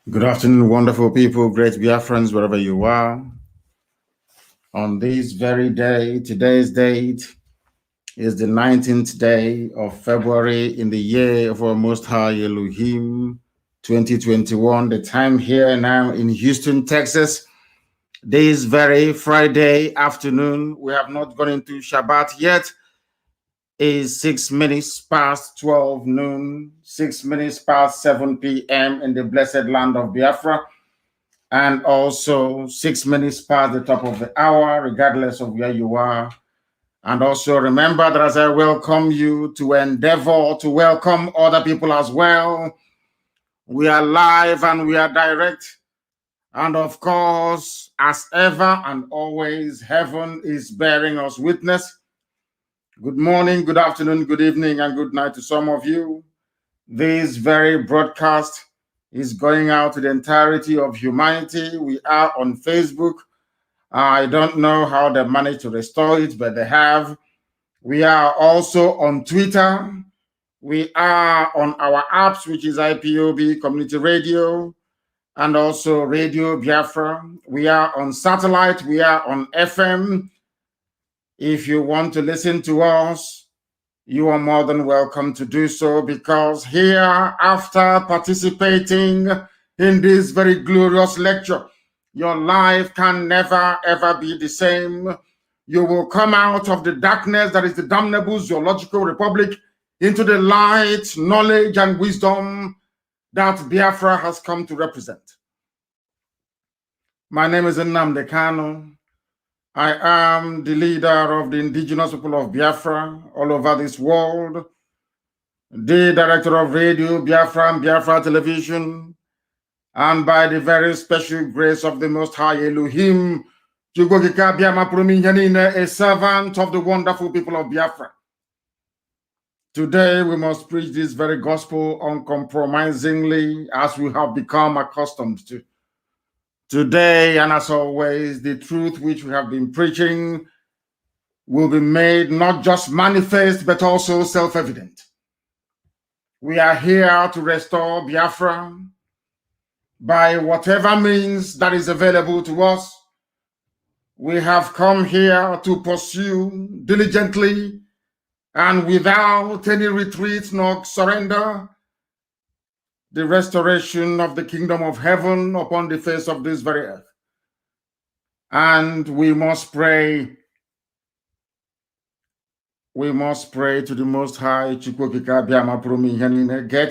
Good afternoon, wonderful people, great Biafrans, wherever you are. On this very day, today's date is the 19th day of February in the year of our Most High Elohim, 2021. The time here now in Houston, Texas, this very Friday afternoon. We have not gone into Shabbat yet. Is 6 minutes past 12 noon, 6 minutes past 7 p.m. in the blessed land of Biafra, and also 6 minutes past the top of the hour, regardless of where you are. And also remember that as I welcome you to endeavor to welcome other people as well. We are live and we are direct. And of course, as ever and always, heaven is bearing us witness. Good morning, good afternoon, good evening, and good night to some of you. This very broadcast is going out to the entirety of humanity. We are on Facebook. I don't know how they managed to restore it, but they have. We are also on Twitter. We are on our apps, which is IPOB Community Radio, and also Radio Biafra. We are on satellite. We are on FM. If you want to listen to us, you are more than welcome to do so, because here, after participating in this very glorious lecture, your life can never, ever be the same. You will come out of the darkness that is the damnable zoological republic into the light, knowledge, and wisdom that Biafra has come to represent. My name is Nnamdi Kanu. I am the leader of the indigenous people of Biafra all over this world, the director of Radio Biafra and Biafra Television, and by the very special grace of the Most High Elohim, a servant of the wonderful people of Biafra. Today we must preach this very gospel uncompromisingly, as we have become accustomed to. Today, and as always, the truth which we have been preaching will be made not just manifest, but also self-evident. We are here to restore Biafra by whatever means that is available to us. We have come here to pursue diligently and without any retreat nor surrender the restoration of the kingdom of heaven upon the face of this very earth. And we must pray. We must pray to the Most High. Get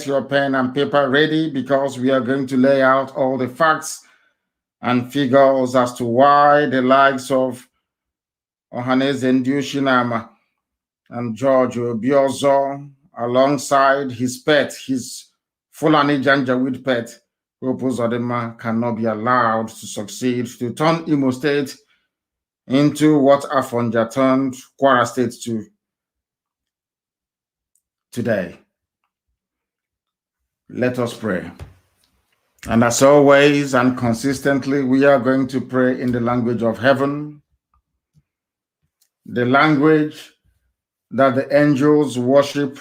your pen and paper ready, because we are going to lay out all the facts and figures as to why the likes of Ohaneze Ndiushinama and George Obiozo, alongside his pet, his Fulani Janjaweed pet, Opus Odema, cannot be allowed to succeed to turn Imo State into what Afonja turned Kwara State to today. Let us pray. And as always and consistently, we are going to pray in the language of heaven, the language that the angels worship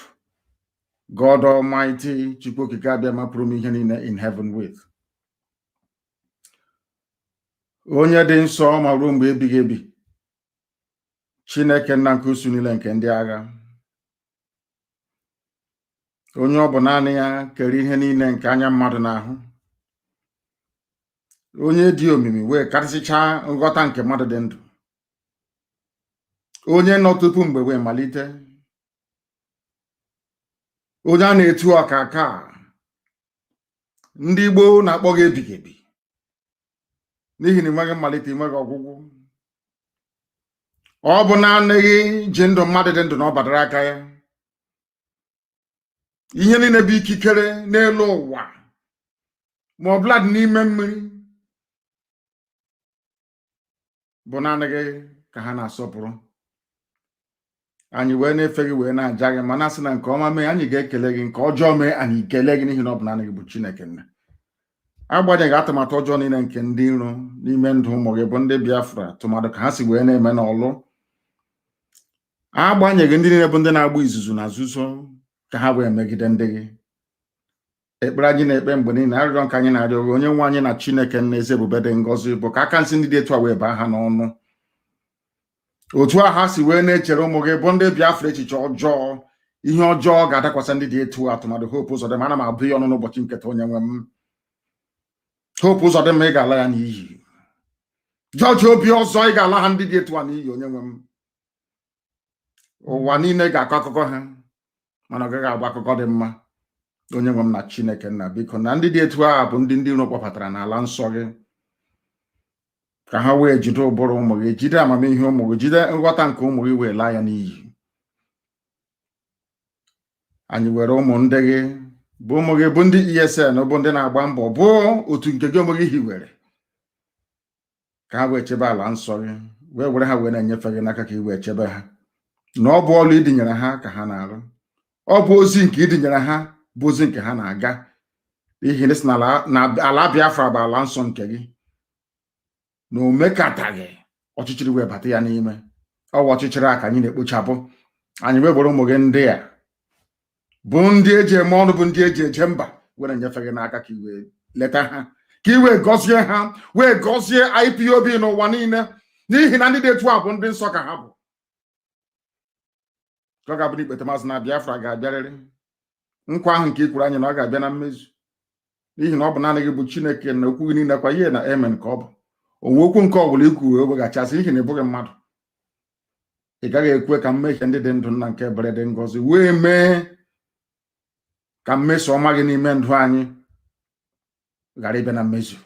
God Almighty in heaven with. Onye dị nsọ ma ruo mgbe ebighị ebi, Chineke nna nke usu niile nke ndị agha, onye ọ bụ naanị ya kere ihe niile nke anya mmadụ n'ahụ, onye dị omimi wee karịsịchaa nghọta nke mmadụ dị ndụ, onye nọ tupu mgbe wee malite, onye a na-etu ọka aka, ndị Igbo na-akpọ gị ebighị ebi, n'ihi na enweghị mmalite, enweghị ọgwụgwụ. Ọ bụ naanị gị ji ndụ mmadụ dị ndụ na ọ badara aka ya. Ihe niile bụ ikikere n'elu ụwa ma ọ bụla dị n'ime mmiri bụ naanị gị ka ha na-asọpụrụ. Anyị wee na-efe gị wee na-aja gị, ma na-asị na nke ọma mee anyị ga-ekele gị, nke ọjọọ mee anyị ekele gị, n'ihi na ọ bụ naanị gị bụ Chineke nna. Agbanyeghị atụmatụ ọjọọ niile nke ndị iro n'ime ndụ ụmụ gị bụ ndị Biafra, tụmadụ ka ha si wee na-eme n'ọlụ. Agbanyeghị ndị niile bụ ndị na-agba izuzu na nzuzo ka ha wee megide ndị gị. ekpere anyị na-ekpe mgbe niile arịrịọ nke anyị na-arịọ onye nwe anyị na Chineke nna eze ebube dị ngọzi bụ ka aka nsị ndị dị etu a wee baa ha n'ọnụ otu a ha si wee na-echere ụmụ gị bụ ndị Biafra echiche ọjọọ ihe ọjọọ ga-adakwasị ndị dị etu atụmadụ Hope Uzodimma ana m abụ ya ọnụ n'ụbọchị nketa onye nwe m Hope Uzodimma ị ga-ala ya n'iyi George Obi ọzọ ị ga-ala ha ndị dị etu a n'iyi onye nwe m ụwa niile ga-akọ akụkọ ha mana ọ gaghị agba akụkọ dị mma onye nwe m na Chineke nna biko na ndị dị etu a bụ ndị iro kpọpụtara n'ala nsọ gị ka ha wee jide ụbụrụ ụmụ gị jide amamihe ụmụ gị jide nghọta nke ụmụ gị wee laa ya n'iyi anyị were ụmụ ndị gị bụ ụmụ gị bụ ndị ESN bụ ndị na-agba mbọ bụ otu nke gị ụmụ gị hiwere ka ha wee chebe ala nsọ gị wee were ha wee na-enyefe gị n'aka ka ị wee chebe ha na ọ bụ ọlụ idinyere ha ka ha na-arụ ọ bụ ozi nke idinyere ha bụ ozi nke ha na-aga n'ihi na si na ala Biafra bụ ala nsọ nke gị na o mekataghị ọchịchịrị wee bata ya n'ime ọwa ọchịchịrị a ka anyị na-ekpochapụ anyị wee were ụmụ gị ndị a bụ ndị eji eme ọnụ bụ ndị eji eje mba were nyefe gị n'aka ka i wee leta ha ka i wee gọzie ha wee gọzie IPOB n'ụwa niile n'ihi na ndị dị etu a bụ ndị nsọ ka ha bụ ka ọ ga-abụ n'ikpete maazị na Biafra ga-abịarịrị nkwa ahụ nke i kwuru anyị na ọ ga-abịa na mmezu n'ihi na ọ bụ naanị gị bụ Chineke na okwu gị niile kwa ihe na amen ka ọ bụ onwe okwu nke ọ bụla ikwu wee weghachasị n'ihi na ị bụghị mmadụ ị gaghị ekwe ka mmehie ndị dị ndụ nna nke ebere dị ngọzi wee mee ka mmeso ọma gị n'ime ndụ anyị ghara ịbịa na mmezu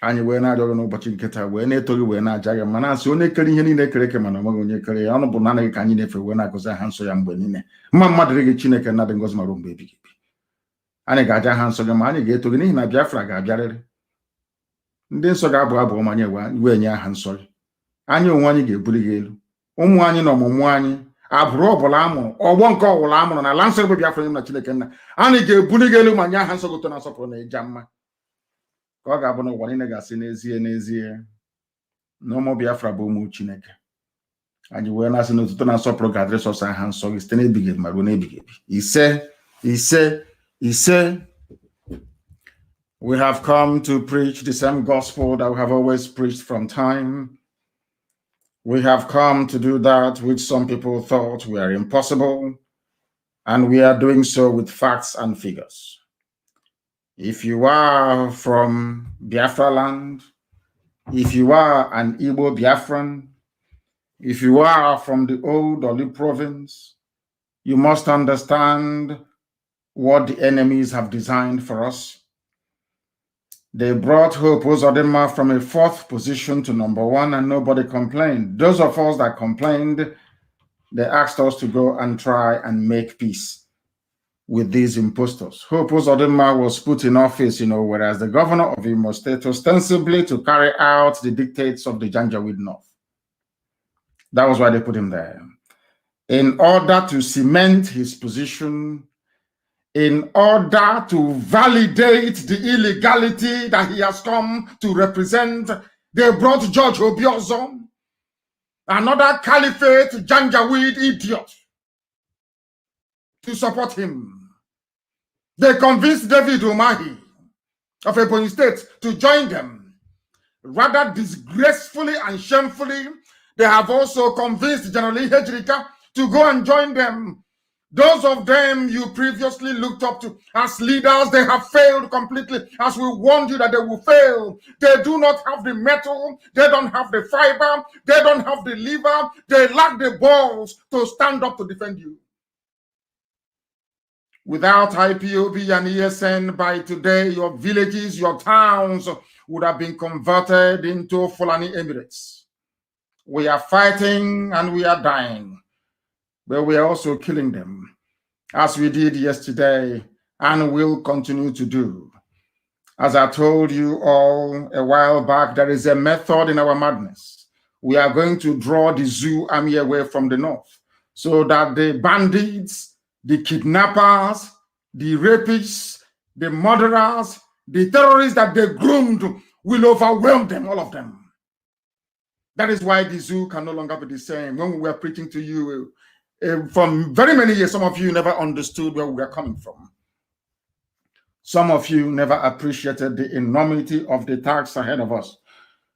anyị wee na-arịọ gị n'ụbọchị nke taa wee na-eto gị wee na-aja gị mana asị onye kere ihe niile kere eke mana onweghị onye kere ya ọnụ bụ naanị gị ka anyị na-efe wee na-agọzi aha nsọ ya mgbe niile mma mmadụ dị gị Chineke na dị ngọzi marụ mgbe ebighị ebi anyị ga-aja aha nsọ gị ma anyị ga-eto gị n'ihi na Biafra ga-abịarịrị ndị nsọ ga-abụ abụ ọma anyị wee nye aha nsọ gị anyị onwe anyị ga-ebuli gị elu ụmụ anyị na ọmụmụ anyị abụrụ ọbụla amụrụ ọgbọ nke ọbụla amụrụ na ala nsọ bụ Biafra na Chineke nna anyị ga-ebuli gị elu ma nye aha nsọ gị ụtọ na nsọpụrụ na ịja mma ka ọ ga-abụ na ụwa niile ga-asị n'ezie n'ezie na ụmụ Biafra bụ ụmụ Chineke anyị wee na-asị n'ụtụtụ na nsọpụrụ ga-adịrị sọsọ aha nsọ gị site n'ebighị ebi ma ruo n'ebighị ebi ise we have come to preach the same gospel that we have always preached from time. We have come to do that which some people thought were impossible, and we are doing so with facts and figures. If you are from Biafra land, if you are an Igbo Biafran, if you are from the old Orlu province, you must understand what the enemies have designed for us. They brought Hope Uzodimma from a 4th position to number 1, and nobody complained. Those of us that complained, they asked us to go and try and make peace with these impostors. Hope Uzodimma was put in office, whereas the governor of Imo State ostensibly to carry out the dictates of the Janjaweed North. That was why they put him there. In order to cement his position, in order to validate the illegality that he has come to represent, they brought George Obiozo, another caliphate Janjaweed idiot, to support him. They convinced David Umahi of Ebonyi State to join them. Rather disgracefully and shamefully, they have also convinced General Ihejirika to go and join them. Those of them you previously looked up to as leaders, they have failed completely, as we warned you that they will fail. They do not have the metal, they don't have the fiber, they don't have the liver, they lack the balls to stand up to defend you. Without IPOB and ESN, by today, your villages, your towns would have been converted into Fulani Emirates. We are fighting and we are dying, but we are also killing them, as we did yesterday and will continue to do. As I told you all a while back, there is a method in our madness. We are going to draw the zoo army away from the north so that the bandits, the kidnappers, the rapists, the murderers, the terrorists that they groomed will overwhelm them, all of them. That is why the zoo can no longer be the same. When we were preaching to you from very many years, some of you never understood where we were coming from. Some of you never appreciated the enormity of the task ahead of us.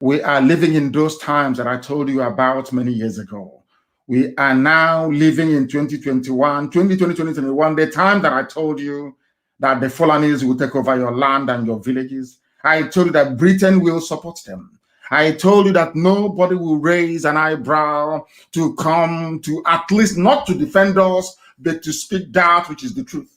We are living in those times that I told you about many years ago. We are now living in 2021, 2020, 2021, the time that I told you that the Fulanis will take over your land and your villages. I told you that Britain will support them. I told you that nobody will raise an eyebrow to come to, at least not to defend us, but to speak that which is the truth.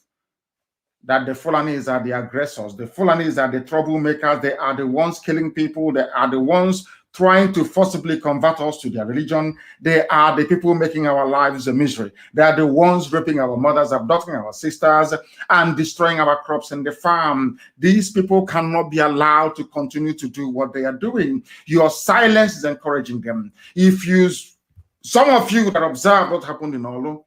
That the Fulanis are the aggressors. The Fulanis are the troublemakers. They are the ones killing people. They are the ones trying to forcibly convert us to their religion. They are the people making our lives a misery. They are the ones raping our mothers, abducting our sisters, and destroying our crops in the farm. These people cannot be allowed to continue to do what they are doing. Your silence is encouraging them. Some of you that observe what happened in Orlu,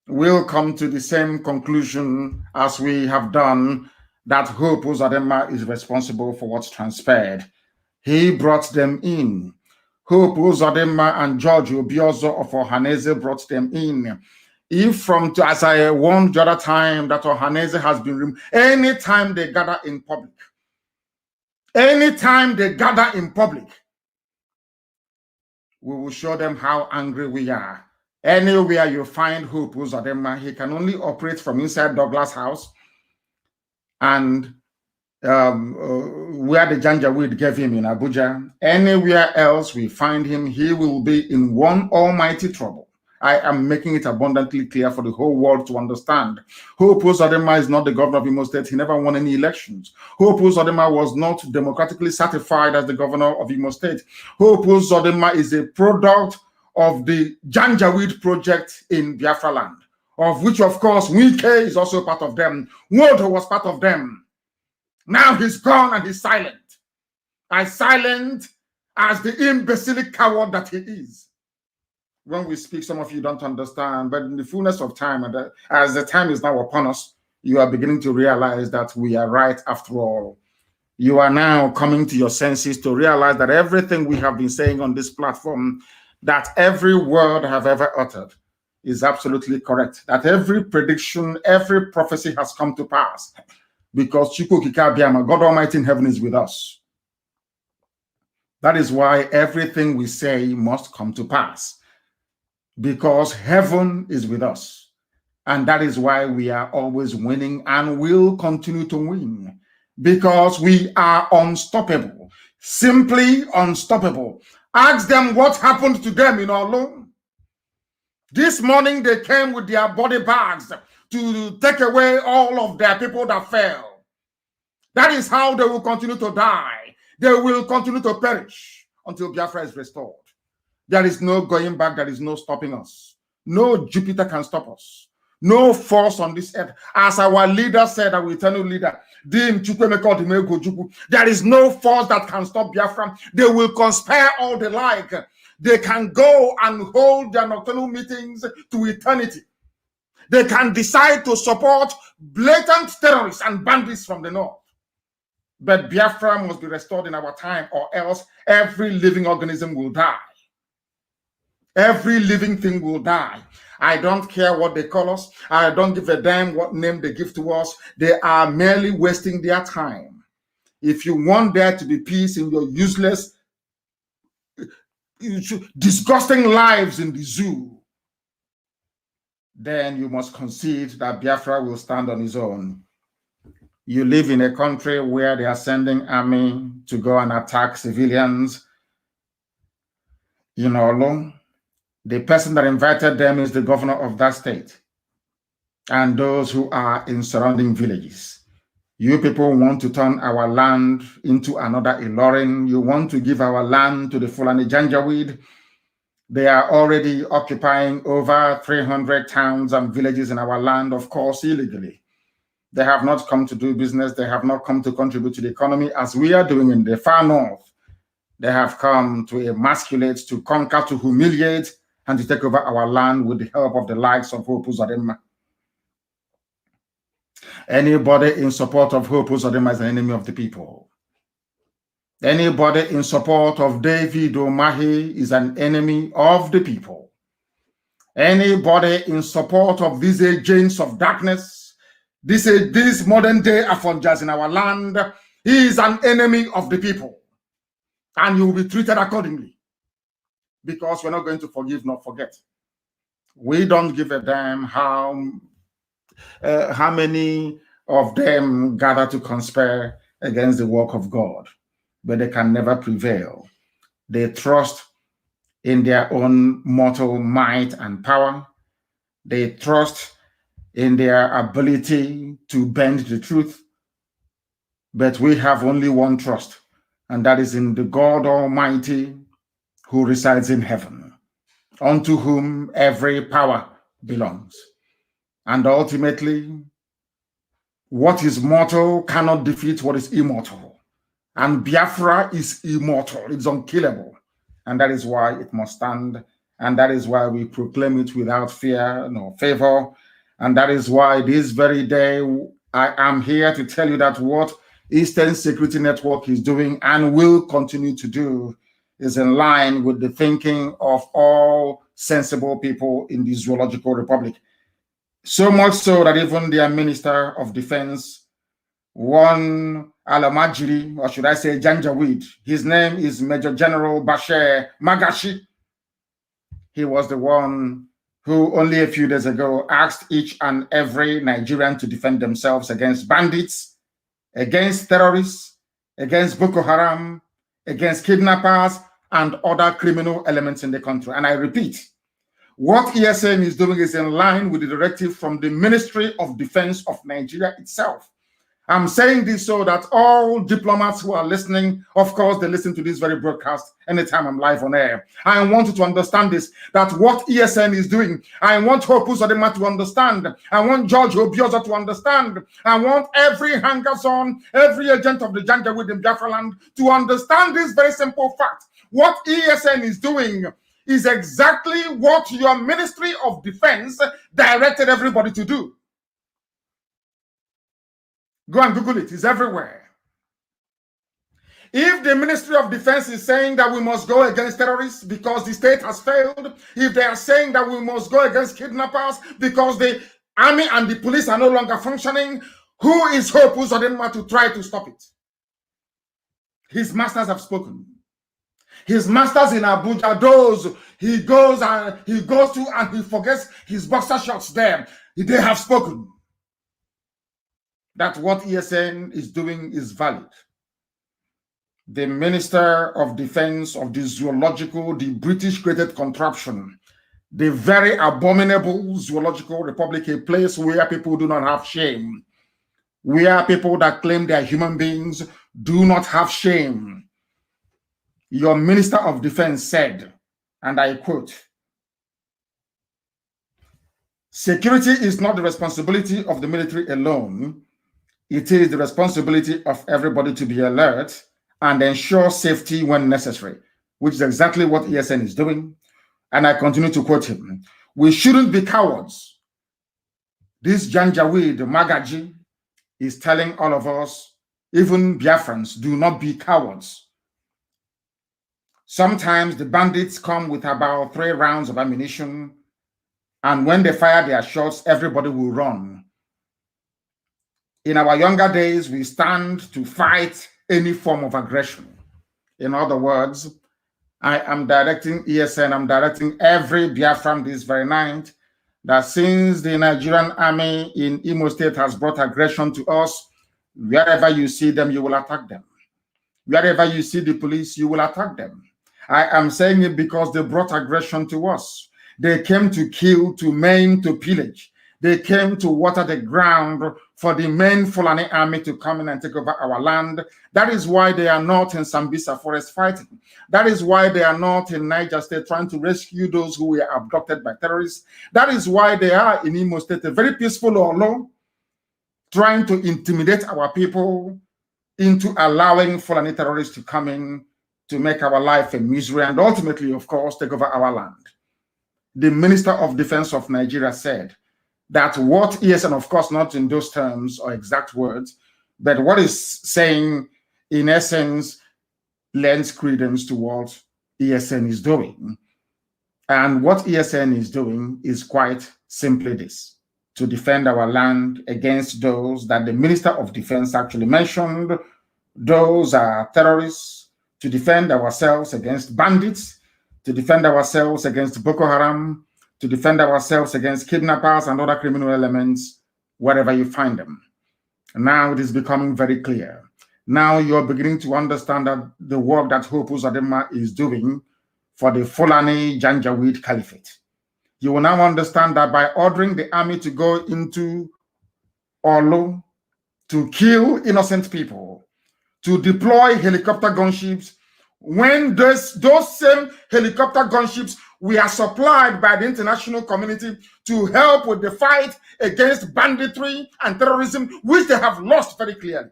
will come to the same conclusion as we have done, that Hope Uzodinma is responsible for what's transpired. He brought them in. Hope Uzodinma and George Obiozo of Ohaneze brought them in. If from, as I warned the other time, that Ohaneze has been removed, anytime they gather in public, we will show them how angry we are. Anywhere you find Hope Uzodinma, he can only operate from inside Douglas House and where the Janjaweed gave him in Abuja. Anywhere else we find him, he will be in one almighty trouble. I am making it abundantly clear for the whole world to understand. Hope Uzodinma is not the governor of Imo State. He never won any elections. Hope Uzodinma was not democratically certified as the governor of Imo State. Hope Uzodinma is a product of the Janjaweed project in Biafra land, of which, of course, Wike is also part of them. Wodo was part of them. Now he's gone and he's silent. As silent as the imbecilic coward that he is. When we speak, some of you don't understand, but in the fullness of time, and as the time is now upon us, you are beginning to realize that we are right after all. You are now coming to your senses to realize that everything we have been saying on this platform, that every word I have ever uttered is absolutely correct. That every prediction, every prophecy has come to pass. Because God Almighty in heaven is with us. That is why everything we say must come to pass. Because heaven is with us. And that is why we are always winning and will continue to win. Because we are unstoppable. Simply unstoppable. Ask them what happened to them in Orlu. This morning they came with their body bags to take away all of their people that fell. That is how they will continue to die. They will continue to perish until Biafra is restored. There is no going back. There is no stopping us. No Jupiter can stop us. No force on this earth. As our leader said, our eternal leader, there is no force that can stop Biafra. They will conspire all they like. They can go and hold their nocturnal meetings to eternity. They can decide to support blatant terrorists and bandits from the north. But Biafra must be restored in our time, or else every living organism will die. Every living thing will die. I don't care what they call us. I don't give a damn what name they give to us. They are merely wasting their time. If you want there to be peace in your useless, disgusting lives in the zoo, then you must concede that Biafra will stand on his own. You live in a country where they are sending army to go and attack civilians in Orlu. The person that invited them is the governor of that state and those who are in surrounding villages. You people want to turn our land into another Ilorin. You want to give our land to the Fulani Janjaweed. They are already occupying over 300 towns and villages in our land, of course, illegally. They have not come to do business. They have not come to contribute to the economy as we are doing in the far north. They have come to emasculate, to conquer, to humiliate, and to take over our land with the help of the likes of Hope Uzodinma. Anybody in support of Hope Uzodinma is an enemy of the people. Anybody in support of David Omahi is an enemy of the people. Anybody in support of these agents of darkness this modern day Afonjas in our land, he is an enemy of the people. And you will be treated accordingly. Because we're not going to forgive nor forget. We don't give a damn how many of them gather to conspire against the work of God, but they can never prevail. They trust in their own mortal might and power. They trust in their ability to bend the truth. But we have only one trust, and that is in the God Almighty who resides in heaven, unto whom every power belongs. And ultimately, what is mortal cannot defeat what is immortal. And Biafra is immortal, it's unkillable. And that is why it must stand. And that is why we proclaim it without fear nor favor. And that is why this very day, I am here to tell you that what Eastern Security Network is doing and will continue to do is in line with the thinking of all sensible people in the Zoological Republic. So much so that even their Minister of Defense, one Alamajiri, or should I say Janjaweed, his name is Major General Bashir Magashi. He was the one who only a few days ago asked each and every Nigerian to defend themselves against bandits, against terrorists, against Boko Haram, against kidnappers, and other criminal elements in the country. And I repeat, what ESN is doing is in line with the directive from the Ministry of Defense of Nigeria itself. I'm saying this so that all diplomats who are listening, of course, they listen to this very broadcast anytime I'm live on air. I want you to understand this, that what ESN is doing, I want Hope Uzodinma to understand. I want George Obioza to understand. I want every hangers-on, every agent of the Janjaweed in Biafra land to understand this very simple fact. What ESN is doing is exactly what your Ministry of Defense directed everybody to do. Go and Google it. It's everywhere. If the Ministry of Defense is saying that we must go against terrorists because the state has failed, if they are saying that we must go against kidnappers because the army and the police are no longer functioning, who is Hope Uzodinma to try to stop it? His masters have spoken. His masters in Abuja, those he goes to and he forgets his boxer shorts there. They have spoken. That what ESN is doing is valid. The Minister of Defense of the Zoological, the British-created contraption, the very abominable Zoological Republic, a place where people do not have shame, where people that claim they are human beings do not have shame. Your Minister of Defense said, and I quote, "Security is not the responsibility of the military alone. It is the responsibility of everybody to be alert and ensure safety when necessary," which is exactly what ESN is doing. And I continue to quote him. "We shouldn't be cowards. This Janjaweed Magaji is telling all of us, even Biafrans, do not be cowards. Sometimes the bandits come with about 3 rounds of ammunition, and when they fire their shots, everybody will run. In our younger days, we stand to fight any form of aggression." In other words, I am directing ESN, I'm directing every Biafran this very night, that since the Nigerian army in Imo State has brought aggression to us, wherever you see them, you will attack them. Wherever you see the police, you will attack them. I am saying it because they brought aggression to us. They came to kill, to maim, to pillage. They came to water the ground for the main Fulani army to come in and take over our land. That is why they are not in Sambisa forest fighting. That is why they are not in Niger State trying to rescue those who were abducted by terrorists. That is why they are in Imo State, a very peaceful Orlu, trying to intimidate our people into allowing Fulani terrorists to come in to make our life a misery and ultimately, of course, take over our land. The Minister of Defense of Nigeria said that what ESN, of course, not in those terms or exact words, but what is saying, in essence, lends credence to what ESN is doing. And what ESN is doing is quite simply this. to defend our land against those that the Minister of Defense actually mentioned. Those are terrorists, to defend ourselves against bandits, to defend ourselves against Boko Haram, to defend ourselves against kidnappers and other criminal elements wherever you find them. Now it is becoming very clear. Now you're beginning to understand that the work that Hope Uzodinma is doing for the Fulani Janjaweed Caliphate. You will now understand that by ordering the army to go into Orlu to kill innocent people, to deploy helicopter gunships, when those same helicopter gunships were supplied by the international community to help with the fight against banditry and terrorism, which they have lost very clearly.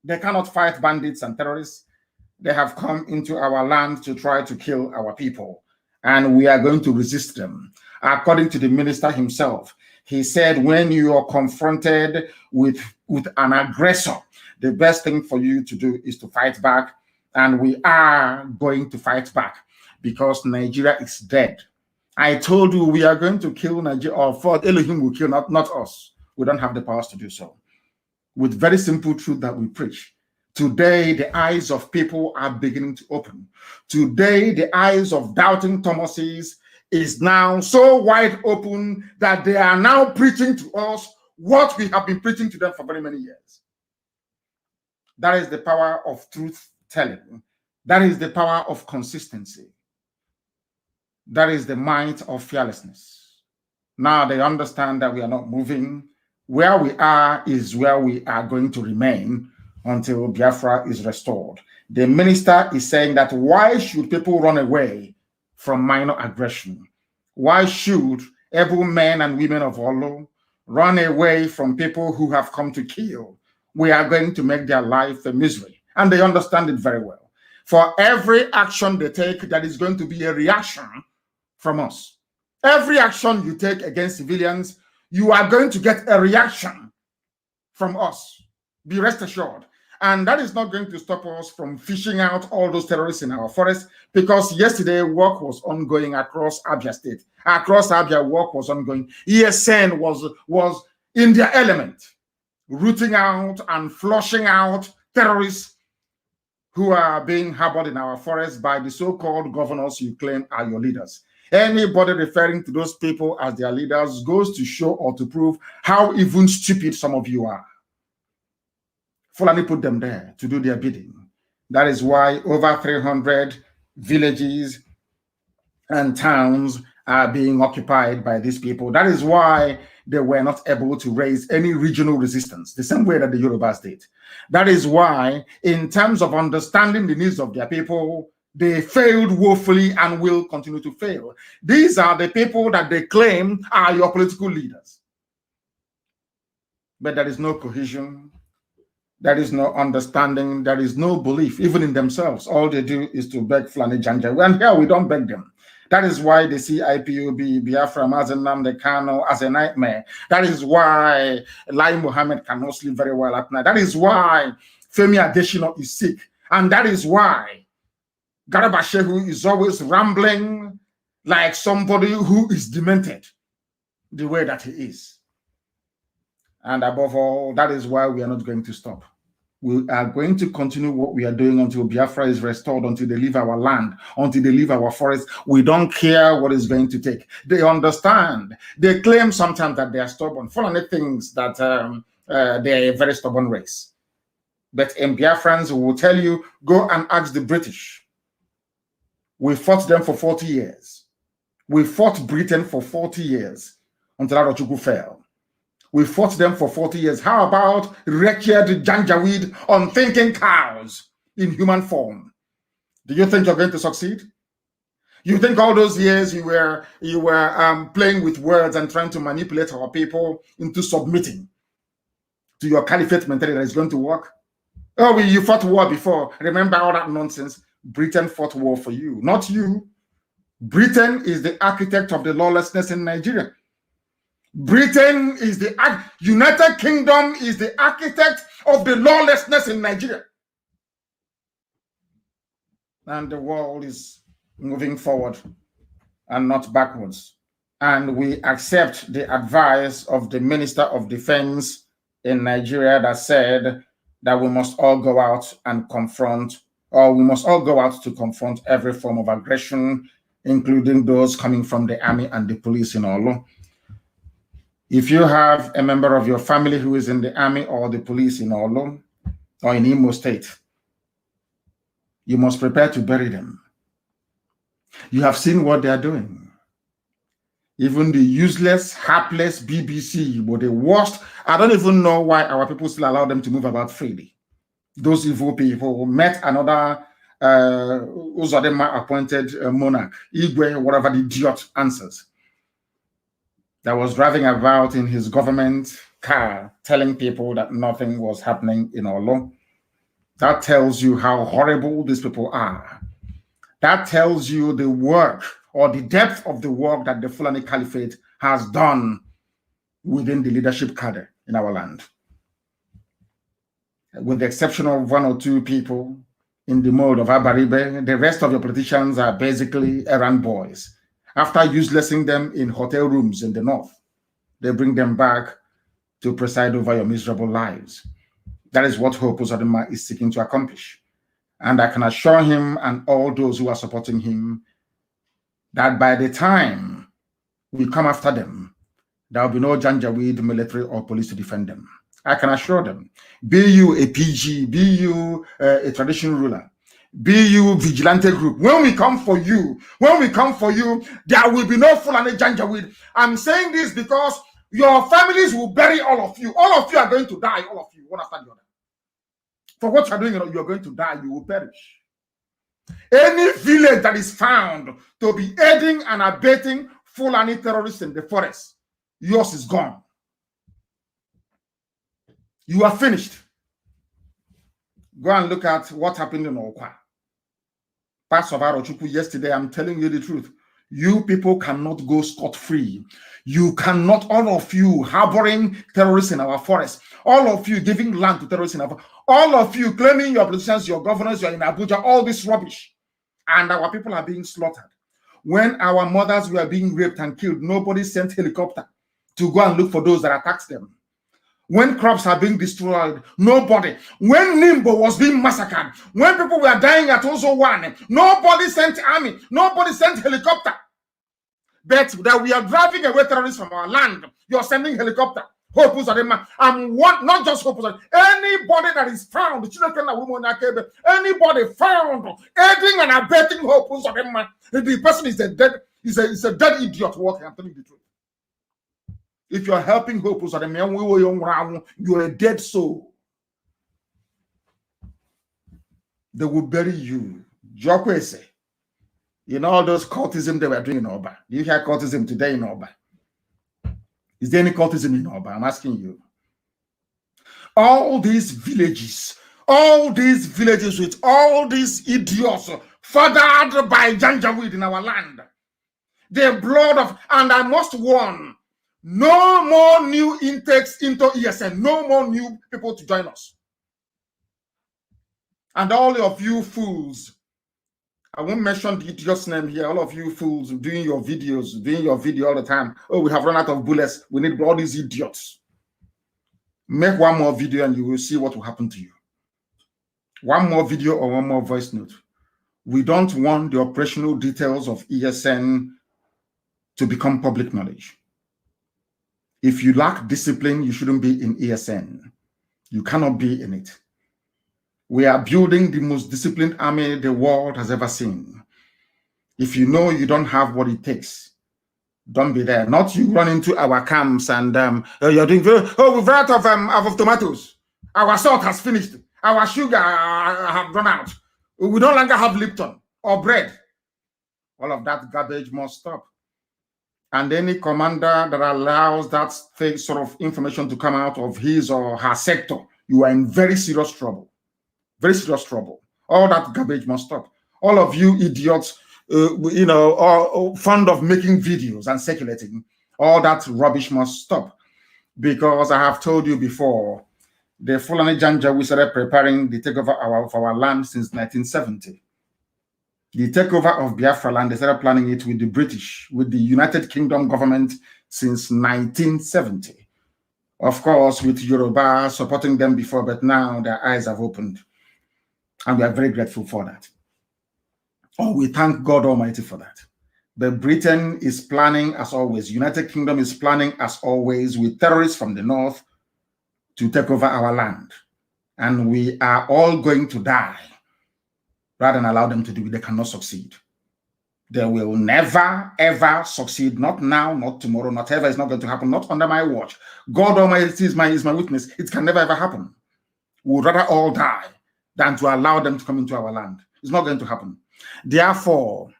They cannot fight bandits and terrorists. They have come into our land to try to kill our people, and we are going to resist them. According to the minister himself, he said, when you are confronted with an aggressor, the best thing for you to do is to fight back, and we are going to fight back because Nigeria is dead. I told you we are going to kill Nigeria, or for Elohim will kill, not us. We don't have the powers to do so. With very simple truth that we preach. Today, the eyes of people are beginning to open. Today, the eyes of doubting Thomases is now so wide open that they are now preaching to us what we have been preaching to them for very many years. That is the power of truth telling. That is the power of consistency. That is the might of fearlessness. Now they understand that we are not moving. Where we are is where we are going to remain until Biafra is restored. The minister is saying that why should people run away from minor aggression? Why should able men and women of Orlu run away from people who have come to kill? We are going to make their life a misery. And they understand it very well. For every action they take, that is going to be a reaction from us. Every action you take against civilians, you are going to get a reaction from us. Be rest assured. And that is not going to stop us from fishing out all those terrorists in our forest, because yesterday work was ongoing across Abia State. Across Abia, work was ongoing. ESN was in their element, rooting out and flushing out terrorists who are being harbored in our forest by the so-called governors you claim are your leaders. Anybody referring to those people as their leaders goes to show or to prove how even stupid some of you are. Fulani put them there to do their bidding. That is why over 300 villages and towns are being occupied by these people. That is why they were not able to raise any regional resistance, the same way that the Yorubas did. That is why, in terms of understanding the needs of their people, they failed woefully and will continue to fail. These are the people that they claim are your political leaders. But there is no cohesion. There is no understanding. There is no belief, even in themselves. All they do is to beg Fulani Janja. And here we don't beg them. That is why they see IPOB, Biafra, Mazi, Nnamdi, Kanu as a nightmare. That is why Lai Mohammed cannot sleep very well at night. That is why Femi Adesina is sick. And that is why Garba Shehu is always rambling like somebody who is demented, the way that he is. And above all, that is why we are not going to stop. We are going to continue what we are doing until Biafra is restored, until they leave our land, until they leave our forest. We don't care what it's going to take. They understand. They claim sometimes that they are stubborn. Fulani thinks that they are a very stubborn race. But in Biafrans will tell you, go and ask the British. We fought them for 40 years. We fought Britain for 40 years until Arochukwu fell. We fought them for 40 years. How about wretched Janjaweed, unthinking cows in human form? Do you think you're going to succeed? You think all those years you were playing with words and trying to manipulate our people into submitting to your caliphate mentality that is going to work? Oh, you fought war before. Remember all that nonsense? Britain fought war for you, not you. Britain is the architect of the lawlessness in Nigeria. Britain is the United Kingdom is the architect of the lawlessness in Nigeria. And the world is moving forward and not backwards. and we accept the advice of the Minister of Defense in Nigeria that said that we must all go out and confront, or we must all go out to confront every form of aggression, including those coming from the army and the police in Orlu. If you have a member of your family who is in the army or the police in Orlu or in Imo State, you must prepare to bury them. You have seen what they are doing. Even the useless, hapless BBC were the worst. I don't even know why our people still allow them to move about freely. Those evil people met another Uzodema appointed monarch, Igwe, whatever the idiot answers, that was driving about in his government car telling people that nothing was happening in Orlu. That tells you how horrible these people are. That tells you the work or the depth of the work that the Fulani Caliphate has done within the leadership cadre in our land. With the exception of one or two people in the mode of Abaribe, the rest of your politicians are basically errand boys. After uselessing them in hotel rooms in the north, they bring them back to preside over your miserable lives. That is what Hope Uzodinma is seeking to accomplish. And I can assure him and all those who are supporting him that by the time we come after them, there will be no Janjaweed military or police to defend them. I can assure them. Be you a PG, be you a traditional ruler, be you vigilante group. When we come for you, there will be no Fulani Janjaweed. I'm saying this because your families will bury all of you. All of you are going to die, all of you, one after the other. For what you're doing, you're going to die, you will perish. Any village that is found to be aiding and abetting Fulani terrorists in the forest, yours is gone. You are finished. Go and look at what happened in Okwa. Parts of Arochukwu yesterday, I'm telling you the truth. You people cannot go scot-free. You cannot, all of you harboring terrorists in our forest, all of you giving land to terrorists in our forest, all of you claiming your politicians, your governors, you're in Abuja, all this rubbish. And our people are being slaughtered. When our mothers were being raped and killed, nobody sent helicopter to go and look for those that attacked them. When crops are being destroyed, nobody. When Nimbo was being massacred, when people were dying at Ozo One, nobody sent army, nobody sent helicopter. But that we are driving away terrorists from our land, you're sending helicopter. Hope Uzodinma. I'm one, not just Hope Uzodinma. Anybody that is found, anybody found aiding and abetting Hope Uzodinma, the person is a dead idiot walking. I'm telling you the truth. If you're helping Hope Uzodinma, you're a dead soul. They will bury you. Jokwese. You know all those cultism they were doing in Oba. Do you hear cultism today in Oba? Is there any cultism in Oba? I'm asking you. All these villages with all these idiots fathered by Janjaweed in our land. The blood of, and I must warn, no more new intakes into ESN, no more new people to join us. And all of you fools, I won't mention the idiot's name here. All of you fools doing your video all the time. Oh, we have run out of bullets. We need all these idiots. Make one more video and you will see what will happen to you. One more video or one more voice note. We don't want the operational details of ESN to become public knowledge. If you lack discipline, you shouldn't be in ESN. You cannot be in it. We are building the most disciplined army the world has ever seen. If you know you don't have what it takes, don't be there. Not you run into our camps and you're doing very, we've run out of tomatoes. Our salt has finished. Our sugar have run out. We no longer have Lipton or bread. All of that garbage must stop. And any commander that allows that sort of information to come out of his or her sector, you are in very serious trouble. Very serious trouble. All that garbage must stop. All of you idiots, are fond of making videos and circulating. All that rubbish must stop. Because I have told you before, the Fulani Janjaweed started preparing the takeover of our land since 1970. The takeover of Biafra land, they started planning it with the British, with the United Kingdom government since 1970. Of course, with Yoruba supporting them before, but now their eyes have opened. And we are very grateful for that. Oh, we thank God Almighty for that. But Britain is planning as always. United Kingdom is planning as always with terrorists from the north to take over our land. And we are all going to die rather than allow them to do it. They cannot succeed. They will never, ever succeed. Not now, not tomorrow, not ever. It's not going to happen. Not under my watch. God Almighty is my witness. It can never, ever happen. We would rather all die than to allow them to come into our land. It's not going to happen. Therefore,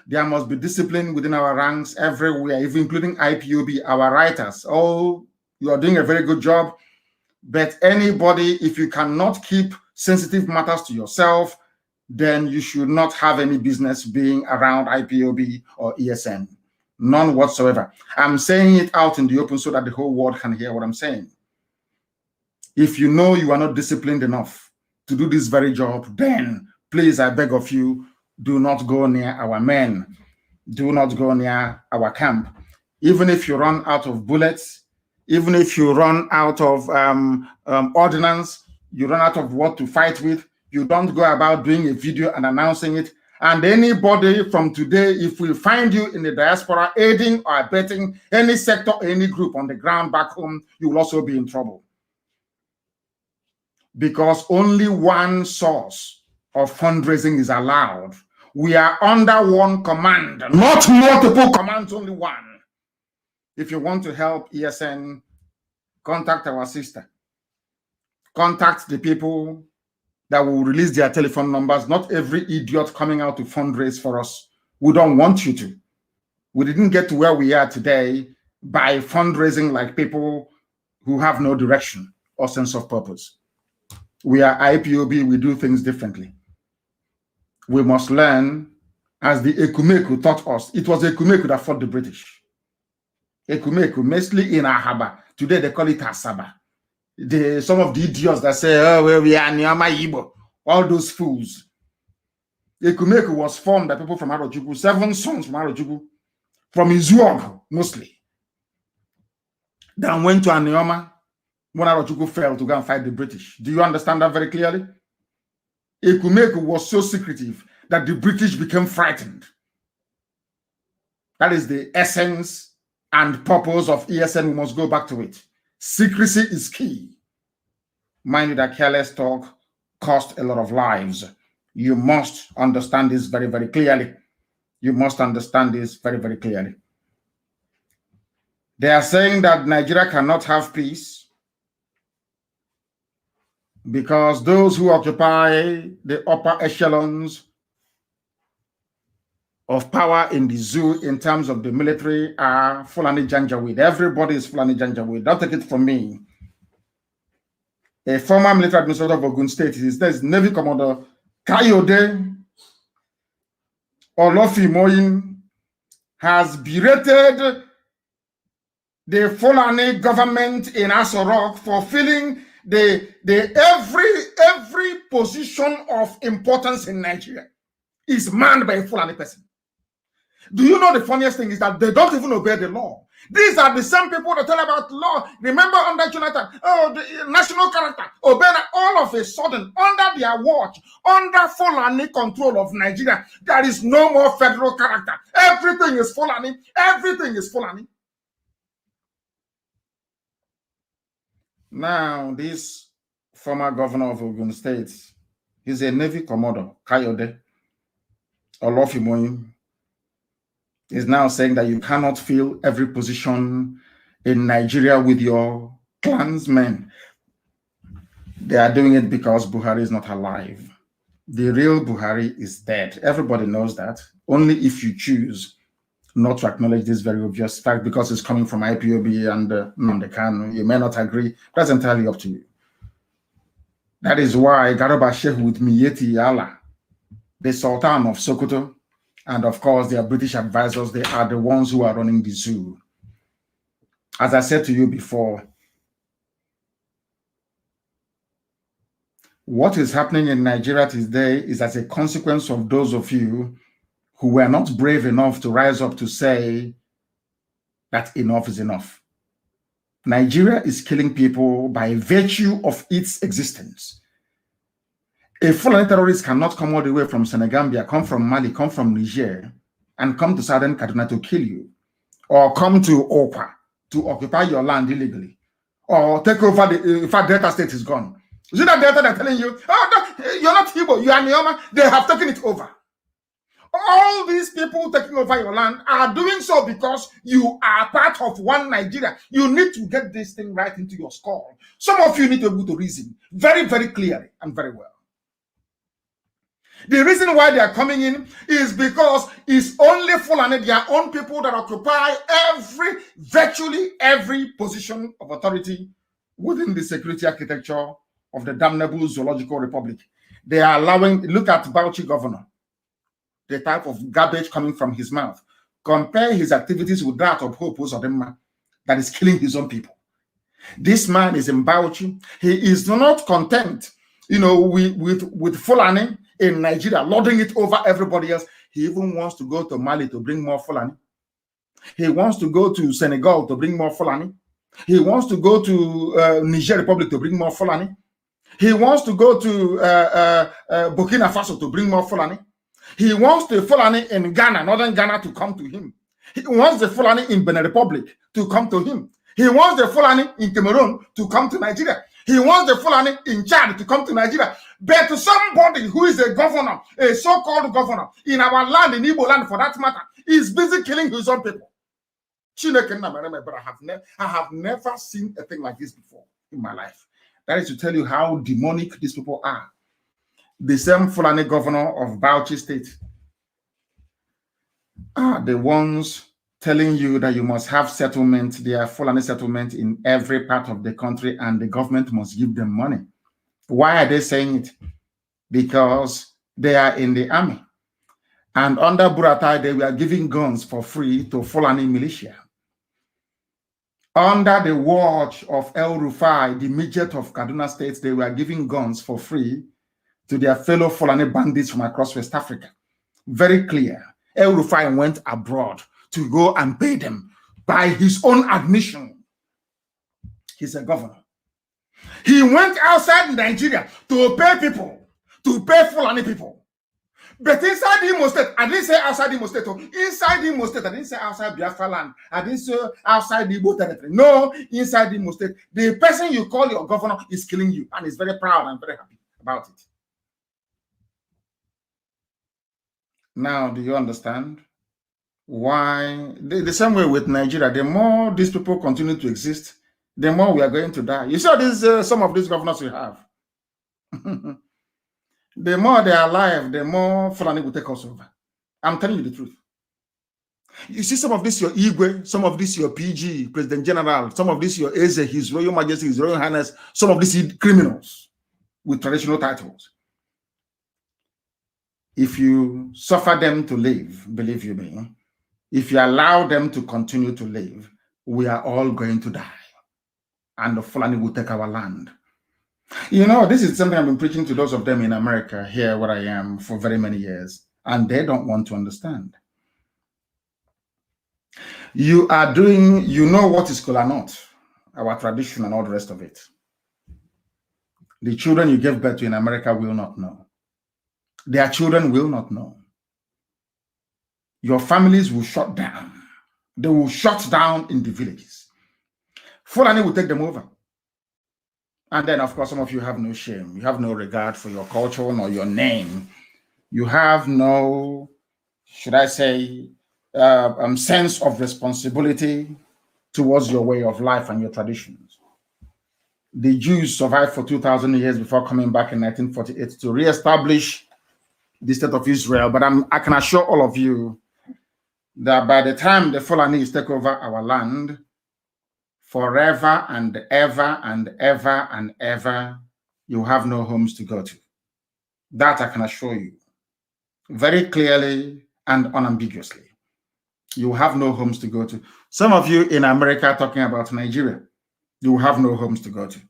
there must be discipline within our ranks everywhere, even including IPOB, our writers. Oh, you are doing a very good job. But anybody, if you cannot keep sensitive matters to yourself, then you should not have any business being around IPOB or ESN. None whatsoever. I'm saying it out in the open so that the whole world can hear what I'm saying. If you know you are not disciplined enough to do this very job, then please, I beg of you, do not go near our men. Do not go near our camp. Even if you run out of bullets, even if you run out of ordnance, you run out of what to fight with, you don't go about doing a video and announcing it. And anybody from today, if we find you in the diaspora aiding or abetting any sector, any group on the ground back home, you will also be in trouble. Because only one source of fundraising is allowed. We are under one command, not multiple commands, only one. If you want to help ESN, contact our sister. Contact the people that will release their telephone numbers. Not every idiot coming out to fundraise for us. We don't want you to. We didn't get to where we are today by fundraising like people who have no direction or sense of purpose. We are IPOB, we do things differently. We must learn, as the Ekumeku taught us. It was Ekumeku that fought the British. Ekumeku, mostly in Ahaba. Today they call it Asaba. Some of the idiots that say, oh, well, we are Nyama Yibo. All those fools. Ekumeku was formed by people from Arochukwu, 7 sons from Arochukwu, from Izuog, mostly. Then went to Anioma when Arochukwu fell to go and fight the British. Do you understand that very clearly? Ekumeku was so secretive that the British became frightened. That is the essence and purpose of ESN. We must go back to it. Secrecy is key. Mind you that careless talk cost a lot of lives. You must understand this very, very clearly. You must understand this very, very clearly. They are saying that Nigeria cannot have peace because those who occupy the upper echelons of power in the zoo in terms of the military are Fulani Janjaweed. Everybody is Fulani Janjaweed. Don't take it from me. A former military administrator of Ogun State is Navy Commander Kayode Olofimoyin has berated the Fulani government in Aso Rock for filling every position of importance in Nigeria is manned by a Fulani person. Do you know the funniest thing is that they don't even obey the law? These are the same people that tell about law. Remember under Jonathan, oh, the national character, obey that. All of a sudden, under their watch, under Fulani control of Nigeria, there is no more federal character. Everything is Fulani. Everything is Fulani. Now, this former governor of Ogun State, he's a Navy Commodore, Kayode Olofimoyin, is now saying that you cannot fill every position in Nigeria with your clansmen. They are doing it because Buhari is not alive. The real Buhari is dead. Everybody knows that. Only if you choose not to acknowledge this very obvious fact because it's coming from IPOB and Nnamdi Kanu. You may not agree. That's entirely up to you. That is why Garba Shehu with Miyetti Yala, the Sultan of Sokoto, and of course their British advisors, they are the ones who are running the zoo. As I said to you before, What is happening in Nigeria today is as a consequence of those of you who were not brave enough to rise up to say that enough is enough. Nigeria is killing people by virtue of its existence. A Fulani terrorist cannot come all the way from Senegambia, come from Mali, come from Niger, and come to southern Kaduna to kill you, or come to Opa to occupy your land illegally, or take over the in fact Delta State is gone. Is it that Delta they're telling you, oh, no, you're not Igbo, you are Neoma? They have taken it over. All these people taking over your land are doing so because you are part of one Nigeria. You need to get this thing right into your skull. Some of you need to be able to reason very, very clearly and very well. The reason why they are coming in is because it's only Fulani, their own people, that occupy virtually every position of authority within the security architecture of the damnable Zoological Republic. They are allowing, look at Bauchi governor, the type of garbage coming from his mouth. Compare his activities with that of Hope Uzodinma that is killing his own people. This man is in Bauchi. He is not content, with Fulani in Nigeria, lording it over everybody else. He even wants to go to Mali to bring more Fulani. He wants to go to Senegal to bring more Fulani. He wants to go to Niger Republic to bring more Fulani. He wants to go to Burkina Faso to bring more Fulani. He wants the Fulani in Ghana, northern Ghana, to come to him. He wants the Fulani in Benin Republic to come to him. He wants the Fulani in Cameroon to come to Nigeria. He wants the Fulani in Chad to come to Nigeria. But to somebody who is a governor, a so-called governor, in our land, in Igbo land for that matter, is busy killing his own people. But I have never seen a thing like this before in my life. That is to tell you how demonic these people are. The same Fulani governor of Bauchi State are the ones telling you that you must have settlement, their Fulani settlement in every part of the country, and the government must give them money. Why are they saying it? Because they are in the army. And under Buratai, they were giving guns for free to Fulani militia. Under the watch of El Rufai, the midget of Kaduna State, they were giving guns for free to their fellow Fulani bandits from across West Africa. Very clear. El Rufai went abroad to go and pay them by his own admission. He's a governor. He went outside Nigeria to pay people, to pay Fulani people. But inside Imo State, I didn't say outside Imo State. Inside Imo State, I didn't say outside Biafra land. I didn't say outside Igbo territory. No, inside Imo State. The person you call your governor is killing you, and is very proud and very happy about it. Now, do you understand why? The same way with Nigeria, the more these people continue to exist, the more we are going to die. You saw some of these governors we have. The more they are alive, the more Fulani will take us over. I'm telling you the truth. You see some of this your Igwe, some of this your PG, President General, some of this your Eze, His Royal Majesty, His Royal Highness, some of these criminals with traditional titles. If you suffer them to live, believe you me, if you allow them to continue to live, we are all going to die. And the Fulani will take our land. This is something I've been preaching to those of them in America, here where I am, for very many years. And they don't want to understand. You are doing, what is Kola Nut, our tradition and all the rest of it. The children you gave birth to in America will not know. Their children will not know. Your families will shut down. They will shut down in the villages. Fulani will take them over. And then, of course, some of you have no shame. You have no regard for your culture nor your name. You have no, should I say, sense of responsibility towards your way of life and your traditions. The Jews survived for 2,000 years before coming back in 1948 to reestablish the state of Israel. But I can assure all of you that by the time the Fulanese take over our land, forever and ever and ever and ever, you have no homes to go to. That I can assure you very clearly and unambiguously. You have no homes to go to. Some of you in America talking about Nigeria, you have no homes to go to.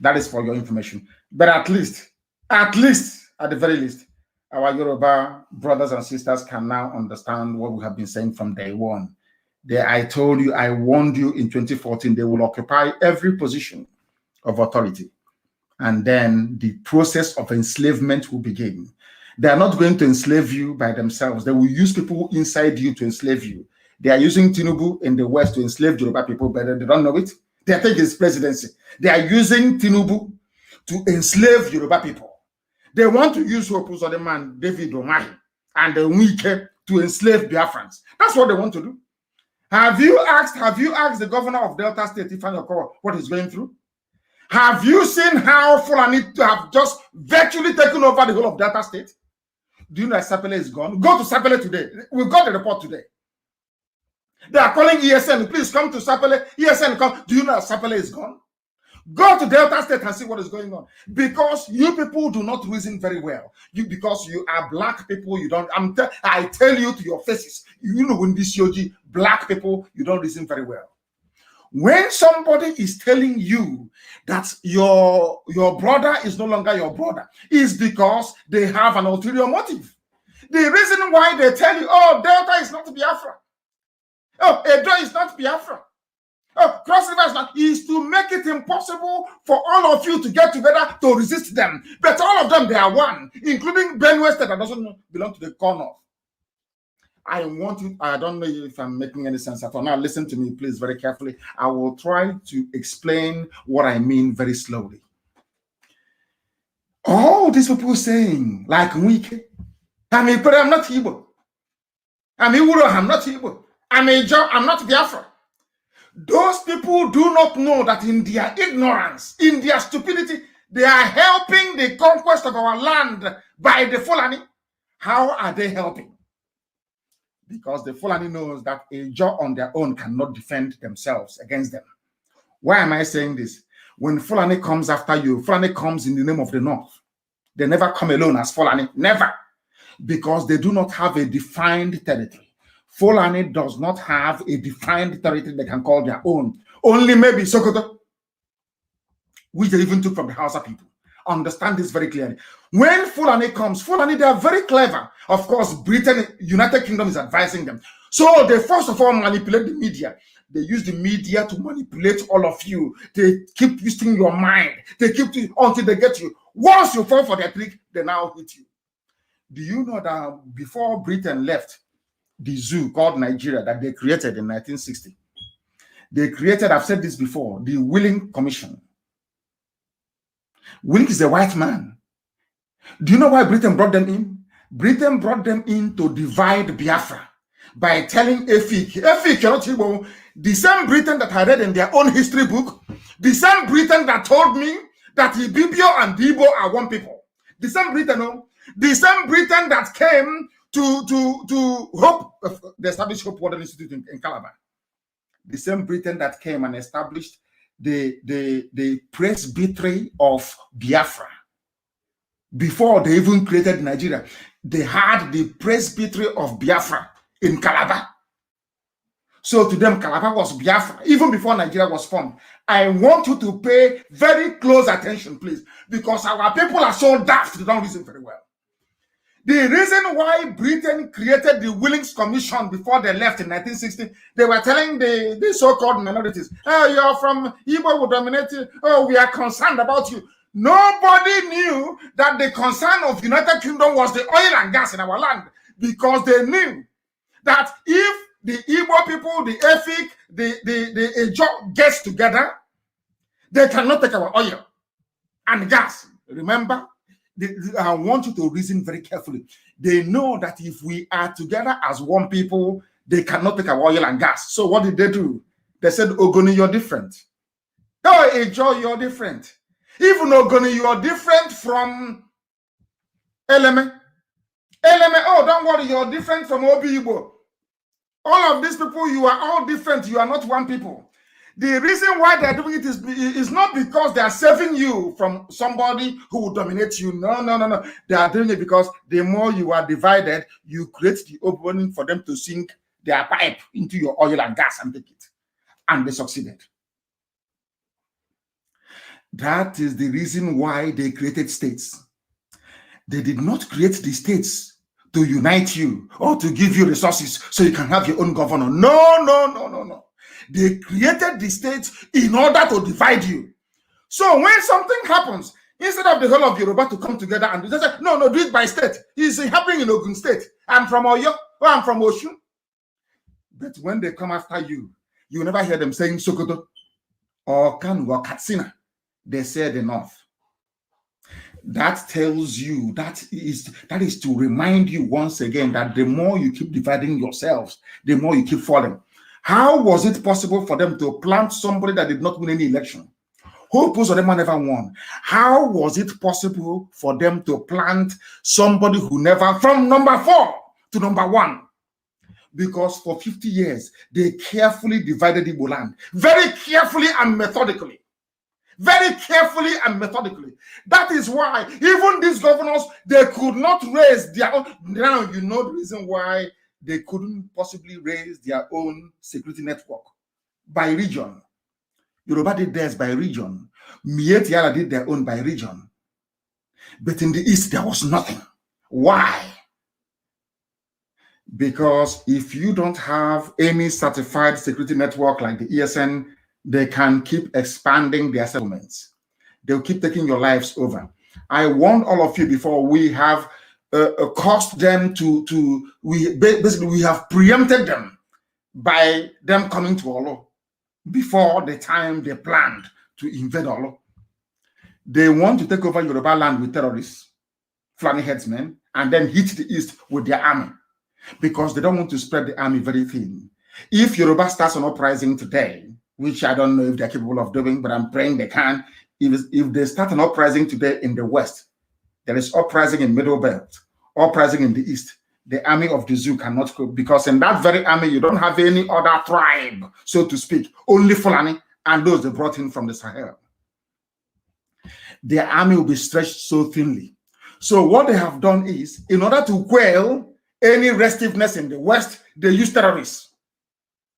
That is for your information. But at least At least, at the very least, our Yoruba brothers and sisters can now understand what we have been saying from day one. I told you, I warned you in 2014, they will occupy every position of authority. And then the process of enslavement will begin. They are not going to enslave you by themselves. They will use people inside you to enslave you. They are using Tinubu in the West to enslave Yoruba people, but they don't know it. They think it's presidency. They are using Tinubu to enslave Yoruba people. They want to use Hope Uzodinma, David Umahi, and the Wike to enslave Biafrans. That's what they want to do. Have you asked the governor of Delta State, Ifeanyi Okowa, what he's going through? Have you seen how Fulani have just virtually taken over the whole of Delta State? Do you know that Sapele is gone? Go to Sapele today. We got the report today. They are calling ESN. Please come to Sapele. ESN, come. Do you know that Sapele is gone? Go to Delta State and see what is going on. Because you people do not reason very well. Because you are black people, you don't. I tell you to your faces. You know, in this yogi, black people, you don't reason very well. When somebody is telling you that your brother is no longer your brother, is because they have an ulterior motive. The reason why they tell you, oh, Delta is not Biafra. Oh, Edo is not Biafra. Oh, Cross River is not, is to make it impossible for all of you to get together to resist them. But all of them, they are one, including Benue State that doesn't belong to the corner. I want you, I don't know if I'm making any sense at all. Now listen to me, please, very carefully. I will try to explain what I mean very slowly. All these people saying, like Wike, I'm not Igbo. I'm not Igbo. I'm not Biafra. Those people do not know that in their ignorance, in their stupidity, they are helping the conquest of our land by the Fulani. How are they helping? Because the Fulani knows that a Jaw on their own cannot defend themselves against them. Why am I saying this? When Fulani comes after you, Fulani comes in the name of the North. They never come alone as Fulani, never. Because they do not have a defined territory. Fulani does not have a defined territory they can call their own. Only maybe Sokoto, which they even took from the Hausa people. Understand this very clearly. When Fulani comes, Fulani, they are very clever. Of course, Britain, United Kingdom is advising them. So they first of all manipulate the media. They use the media to manipulate all of you. They keep twisting your mind. They keep until they get you. Once you fall for their trick, they now hit you. Do you know that before Britain left the zoo called Nigeria that they created in 1960, they created, I've said this before, the Willing Commission. Willing is a white man. Do you know why Britain brought them in? Britain brought them in to divide Biafra by telling Efik, you're not Igbo. The same Britain that I read in their own history book, the same Britain that told me that Ibibio and Igbo are one people. The same Britain, the same Britain that came to Hope, the established Hope Water Institute in Calabar. The same Britain that came and established the presbytery of Biafra. Before they even created Nigeria, they had the presbytery of Biafra in Calabar. So to them, Calabar was Biafra, even before Nigeria was formed. I want you to pay very close attention, please, because our people are so daft, they don't listen very well. The reason why Britain created the Willings Commission before they left in 1960, they were telling the so-called minorities, oh, you're from Igbo, will dominate you. Oh, we are concerned about you. Nobody knew that the concern of United Kingdom was the oil and gas in our land, because they knew that if the Igbo people, the Efik, the Ejo gets together, they cannot take our oil and gas. Remember? I want you to reason very carefully. They know that if we are together as one people, they cannot take our oil and gas. So what did they do? They said, Ogoni, you're different. Oh, Ejo, you're different. Even Ogoni, you are different from Eleme. Eleme, oh, don't worry, you're different from Obi-Igbo. All of these people, you are all different. You are not one people. The reason why they're doing it is not because they are saving you from somebody who will dominate you. No. They are doing it because the more you are divided, you create the opening for them to sink their pipe into your oil and gas and take it. And they succeeded. That is the reason why they created states. They did not create the states to unite you or to give you resources so you can have your own governor. No, no, no, no, no. They created the states in order to divide you. So when something happens, instead of the whole of Yoruba to come together and do that, no, do it by state. It's happening in Ogun State. I'm from Oyo, or I'm from Oshun. But when they come after you, you never hear them saying Sokoto or Kanu or Katsina. They say the North. That tells you, that is to remind you once again that the more you keep dividing yourselves, the more you keep falling. How was it possible for them to plant somebody that did not win any election? Who opposed them never won? How was it possible for them to plant somebody who never, from number 4 to number 1? Because for 50 years, they carefully divided Igbo land. Very carefully and methodically. Very carefully and methodically. That is why even these governors, they could not raise their own. Now you know the reason why they couldn't possibly raise their own security network by region. Yoruba did theirs by region. Mietiala did their own by region. But in the East, there was nothing. Why? Because if you don't have any certified security network like the ESN, they can keep expanding their settlements. They'll keep taking your lives over. I warned all of you before, we have caused them we have preempted them by them coming to Orlu before the time they planned to invade Orlu. They want to take over Yoruba land with terrorists, Fulani headsmen, and then hit the East with their army because they don't want to spread the army very thin. If Yoruba starts an uprising today, which I don't know if they're capable of doing, but I'm praying they can. If they start an uprising today in the West, there is uprising in Middle Belt, uprising in the East. The army of the zoo cannot go, because in that very army, you don't have any other tribe, so to speak, only Fulani and those they brought in from the Sahel. Their army will be stretched so thinly. So what they have done is, in order to quell any restiveness in the West, they use terrorists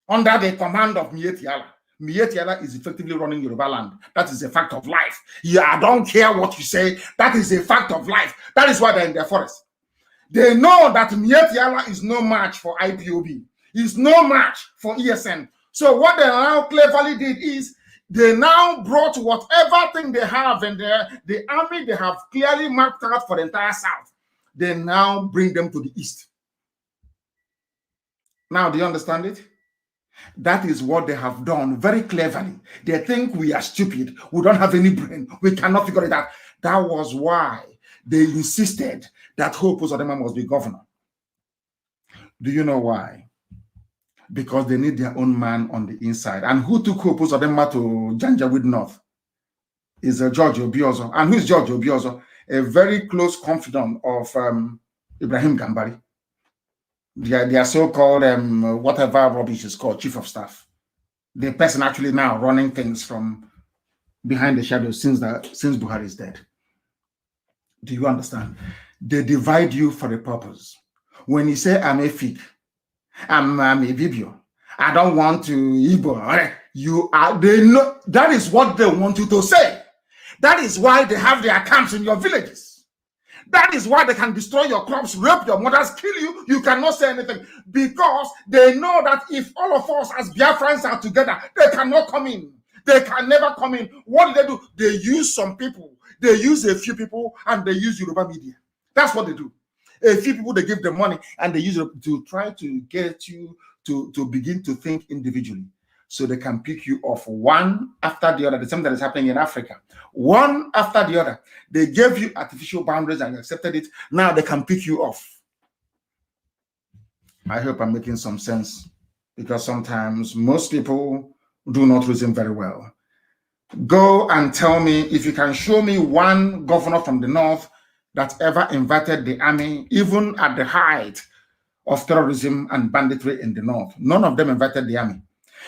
under the command of Mietiala. Mietiala is effectively running Yoruba land. That is a fact of life. Yeah, I don't care what you say. That is a fact of life. That is why they're in their forest. They know that Mietiala is no match for IPOB. He's no match for ESN. So what they now cleverly did is they now brought whatever thing they have in there, the army they have clearly marked out for the entire South. They now bring them to the East. Now, do you understand it? That is what they have done very cleverly. They think we are stupid. We don't have any brain. We cannot figure it out. That was why they insisted that Hope Uzodinma must be governor. Do you know why? Because they need their own man on the inside. And who took Hope Uzodinma to Janjaweed North? Is George Obiozo. And who is George Obiozo? A very close confidant of Ibrahim Gambari. They are so-called, whatever rubbish is called, chief of staff. The person actually now running things from behind the shadows since Buhari is dead. Do you understand? They divide you for a purpose. When you say, I'm a fig, I'm a Vibio, I don't want to Igbo, they know that is what they want you to say. That is why they have their camps in your villages. That is why they can destroy your crops, rape your mothers, kill you. You cannot say anything because they know that if all of us as Biafrans are together, they cannot come in. They can never come in. What do? They use some people. They use a few people and they use Yoruba media. That's what they do. A few people, they give them money and they use it to try to get you to begin to think individually. So they can pick you off one after the other. The same that is happening in Africa. One after the other. They gave you artificial boundaries and you accepted it. Now they can pick you off. I hope I'm making some sense, because sometimes most people do not reason very well. Go and tell me if you can show me one governor from the North that ever invited the army, even at the height of terrorism and banditry in the North. None of them invited the army.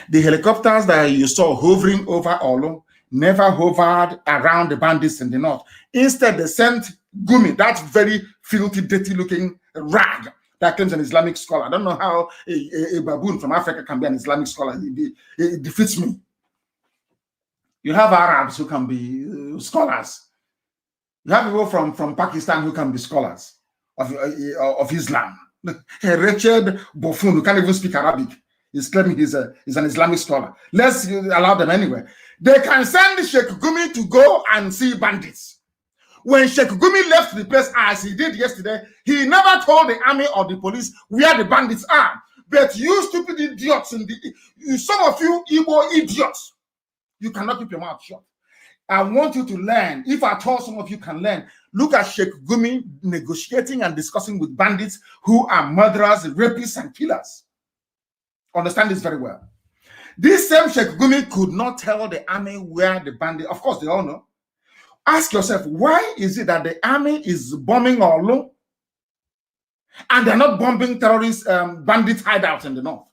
The helicopters that you saw hovering over Orlu never hovered around the bandits in the North. Instead, they sent Gumi, that very filthy, dirty-looking rag that claims an Islamic scholar. I don't know how a baboon from Africa can be an Islamic scholar. It defeats me. You have Arabs who can be scholars. You have people from Pakistan who can be scholars of Islam. A wretched buffoon who can't even speak Arabic is claiming he's an Islamic scholar. Let's allow them anyway. They can send Sheikh Gumi to go and see bandits. When Sheikh Gumi left the place, as he did yesterday, he never told the army or the police where the bandits are. But you stupid idiots, some of you Igbo idiots, you cannot keep your mouth shut. I want you to learn. If at all some of you can learn, look at Sheikh Gumi negotiating and discussing with bandits who are murderers, rapists, and killers. Understand this very well. This same Sheikh Gumi could not tell the army where the bandits, of course, they all know. Ask yourself, why is it that the army is bombing Orlu and they're not bombing terrorist bandit hideouts in the north?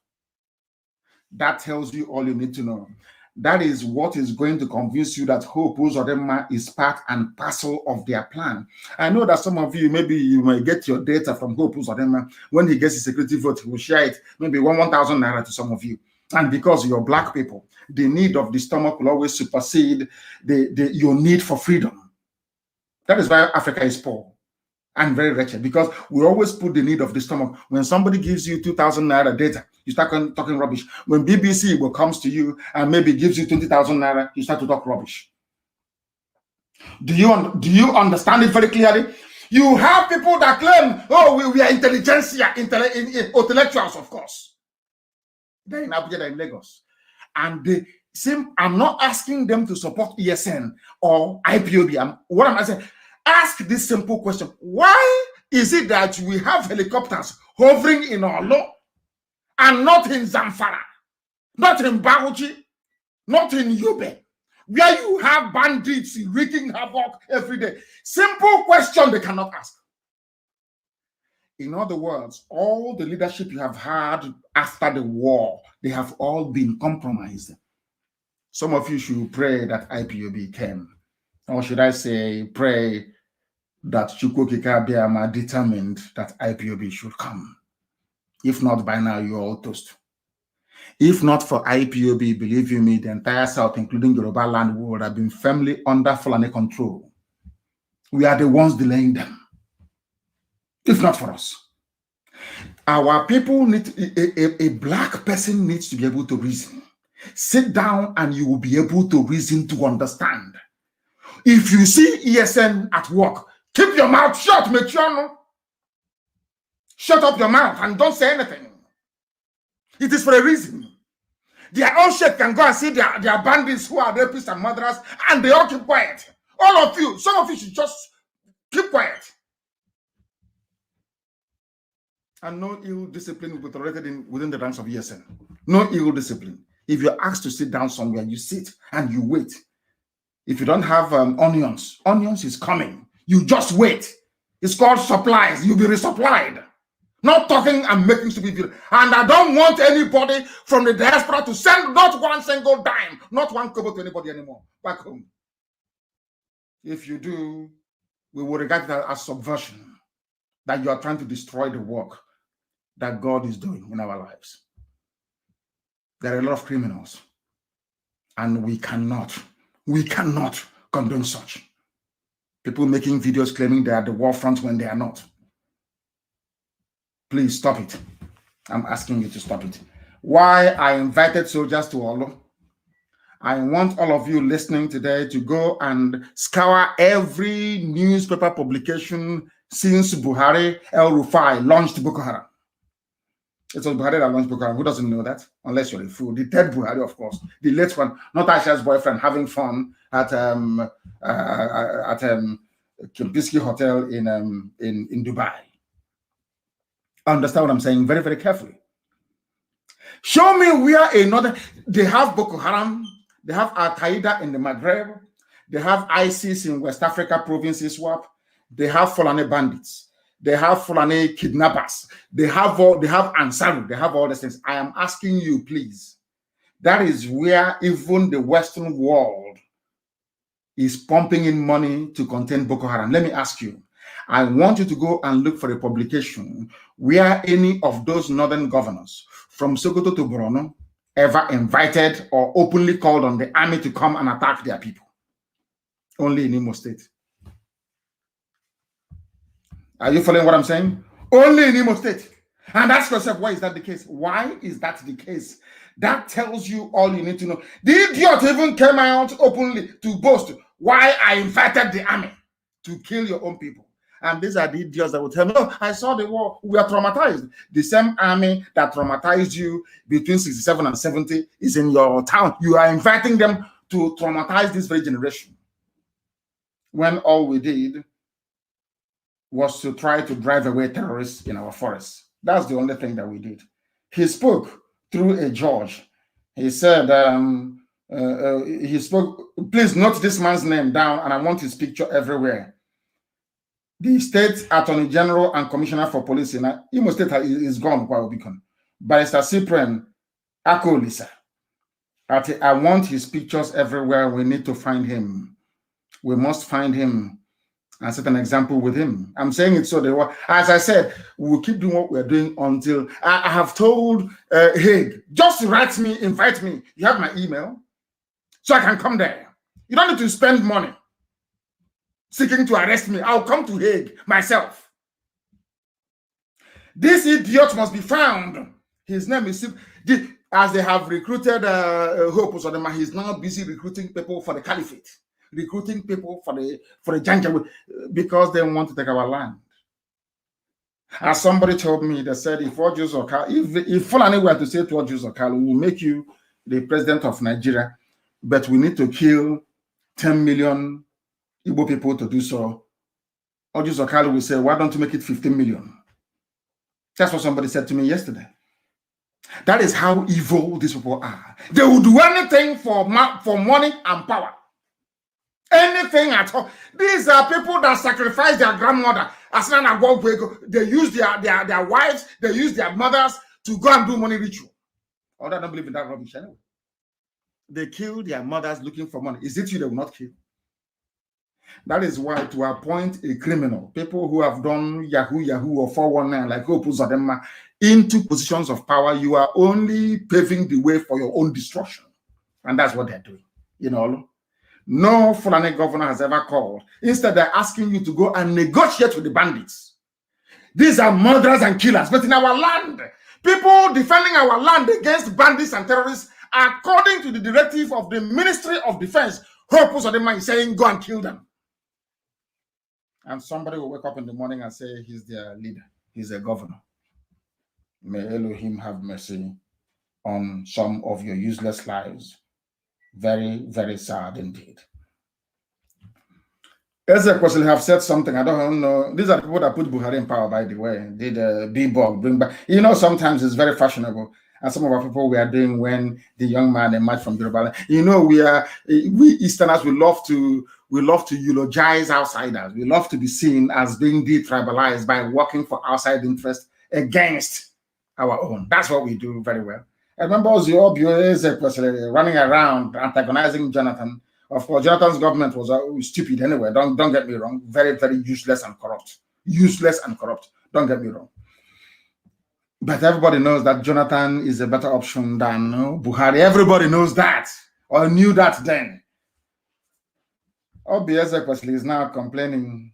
That tells you all you need to know. That is what is going to convince you that Hope Uzodinma is part and parcel of their plan. I know that some of you, maybe you may get your data from Hope Uzodinma. When he gets his security vote, he will share it, maybe 1,000 naira to some of you. And because you're black people, the need of the stomach will always supersede your need for freedom. That is why Africa is poor and very wretched, because we always put the need of the stomach. When somebody gives you 2,000 naira data, you start talking rubbish. When BBC comes to you and maybe gives you 20,000 naira, you start to talk rubbish. Do you understand it very clearly? You have people that claim, oh, we are intelligentsia, intellectuals, of course. They're in Abuja, they're in Lagos. And I'm not asking them to support ESN or IPOB. What am I saying? Ask this simple question. Why is it that we have helicopters hovering in Orlu and not in Zamfara, not in Bauchi, not in Yobe, where you have bandits wreaking havoc every day? Simple question they cannot ask. In other words, all the leadership you have had after the war, they have all been compromised. Some of you should pray that IPOB came. Or should I say, pray that Chukwokika Biama determined that IPOB should come. If not, by now, you're all toast. If not for IPOB, believe you me, the entire South, including Yoruba land, would have been firmly under Fulani control. We are the ones delaying them. If not for us. Our people need, a black person needs to be able to reason. Sit down and you will be able to reason to understand. If you see ESN at work, keep your mouth shut, Mechiano. Shut up your mouth and don't say anything. It is for a reason. Their own shit can go and see their bandits who are rapists and murderers, and they all keep quiet. All of you, some of you should just keep quiet. And no ill discipline will be tolerated within the ranks of ESN. No ill discipline. If you're asked to sit down somewhere, you sit and you wait. If you don't have onions is coming. You just wait. It's called supplies. You'll be resupplied. Not talking and making stupid videos. And I don't want anybody from the diaspora to send not one single dime, not one kobo to anybody anymore back home. If you do, we will regard that as subversion, that you are trying to destroy the work that God is doing in our lives. There are a lot of criminals, and we cannot condone such. People making videos claiming they are the war front when they are not. Please stop it. I'm asking you to stop it. Why I invited soldiers to Orlu? I want all of you listening today to go and scour every newspaper publication since Buhari El-Rufai launched Boko Haram. It was Buhari that launched Boko Haram. Who doesn't know that? Unless you're a fool. The third Buhari, of course. The late one, not Aisha's boyfriend, having fun at Kempinski Hotel in Dubai. Understand what I'm saying very, very carefully. Show me where they have Boko Haram, they have Al-Qaeda in the Maghreb, they have ISIS in West Africa provinces, SWAP, they have Fulani bandits, they have Fulani kidnappers, they have Ansaru, they have all these things. I am asking you, please. That is where even the Western world is pumping in money to contain Boko Haram. Let me ask you. I want you to go and look for a publication where any of those northern governors from Sokoto to Borno ever invited or openly called on the army to come and attack their people. Only in Imo State. Are you following what I'm saying? Only in Imo State. And ask yourself, why is that the case? Why is that the case? That tells you all you need to know. The idiot even came out openly to boast why I invited the army to kill your own people. And these are the idiots that will tell me, oh, I saw the war. We are traumatized. The same army that traumatized you between 67 and 70 is in your town. You are inviting them to traumatize this very generation. When all we did was to try to drive away terrorists in our forests. That's the only thing that we did. He spoke through a judge. He said, he spoke, please note this man's name down, and I want his picture everywhere. The State Attorney General and Commissioner for Police in Imo State is gone, Barrister Cyprian Akolisa. I want his pictures everywhere. We need to find him. We must find him and set an example with him. I'm saying it so that, as I said, we'll keep doing what we're doing until I have told Hague, just write me, invite me. You have my email, so I can come there. You don't need to spend money seeking to arrest me. I'll come to Hague myself. This idiot must be found. His name is, as they have recruited Hope Uzodinma, he's now busy recruiting people for the caliphate. Recruiting people for the Janjaweed because they want to take our land. As somebody told me, they said, if Fulani were to say to Orlu, we will make you the president of Nigeria, but we need to kill 10 million Igbo people to do so. Orlu will say, why don't you make it 15 million? That's what somebody said to me yesterday. That is how evil these people are. They will do anything for money and power. Anything at all. These are people that sacrifice their grandmother. They use their wives, they use their mothers to go and do money ritual. I don't believe in that rubbish anyway. They kill their mothers looking for money. Is it you they will not kill? That is why to appoint a criminal, people who have done Yahoo or 419 like Hope Uzodinma into positions of power, you are only paving the way for your own destruction. And that's what they're doing. You know, no Fulani governor has ever called. Instead, they're asking you to go and negotiate with the bandits. These are murderers and killers. But in our land, people defending our land against bandits and terrorists, according to the directive of the Ministry of Defense, Hope Uzodinma is saying, go and kill them. And somebody will wake up in the morning and say, he's their leader. He's a governor. May Elohim have mercy on some of your useless lives. Very, very sad indeed. Ezekwesili have said something. I don't know. These are the people that put Buhari in power, by the way. Did B-Bog bring back. You know, sometimes it's very fashionable. And some of our people we are doing when the young man emerged from Yoruba. You know, we Easterners, we love to eulogize outsiders. We love to be seen as being detribalized by working for outside interests against our own. That's what we do very well. I remember Ezekwesili running around antagonizing Jonathan. Of course, Jonathan's government was stupid anyway. Don't get me wrong. Very, very useless and corrupt. Useless and corrupt. Don't get me wrong. But everybody knows that Jonathan is a better option than Buhari. Everybody knows that, or knew that then. Obi Ezekwesili is now complaining.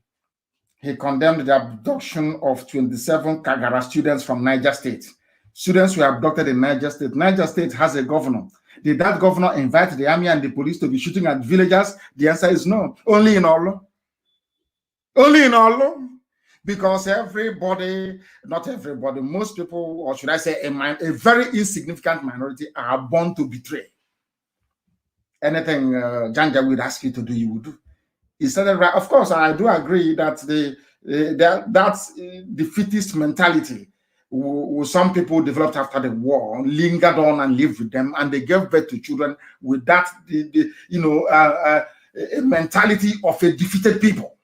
He condemned the abduction of 27 Kagara students from Niger State. Students were abducted in Niger State. Niger State has a governor. Did that governor invite the army and the police to be shooting at villagers? The answer is no. Only in Orlu. Only in Orlu. Because everybody, not everybody, most people, or should I say a very insignificant minority are born to betray. Anything Janja would ask you to do, you would do. He said it right. Of course, I do agree that that defeatist mentality some people developed after the war, lingered on and lived with them, and they gave birth to children with that, a mentality of a defeated people.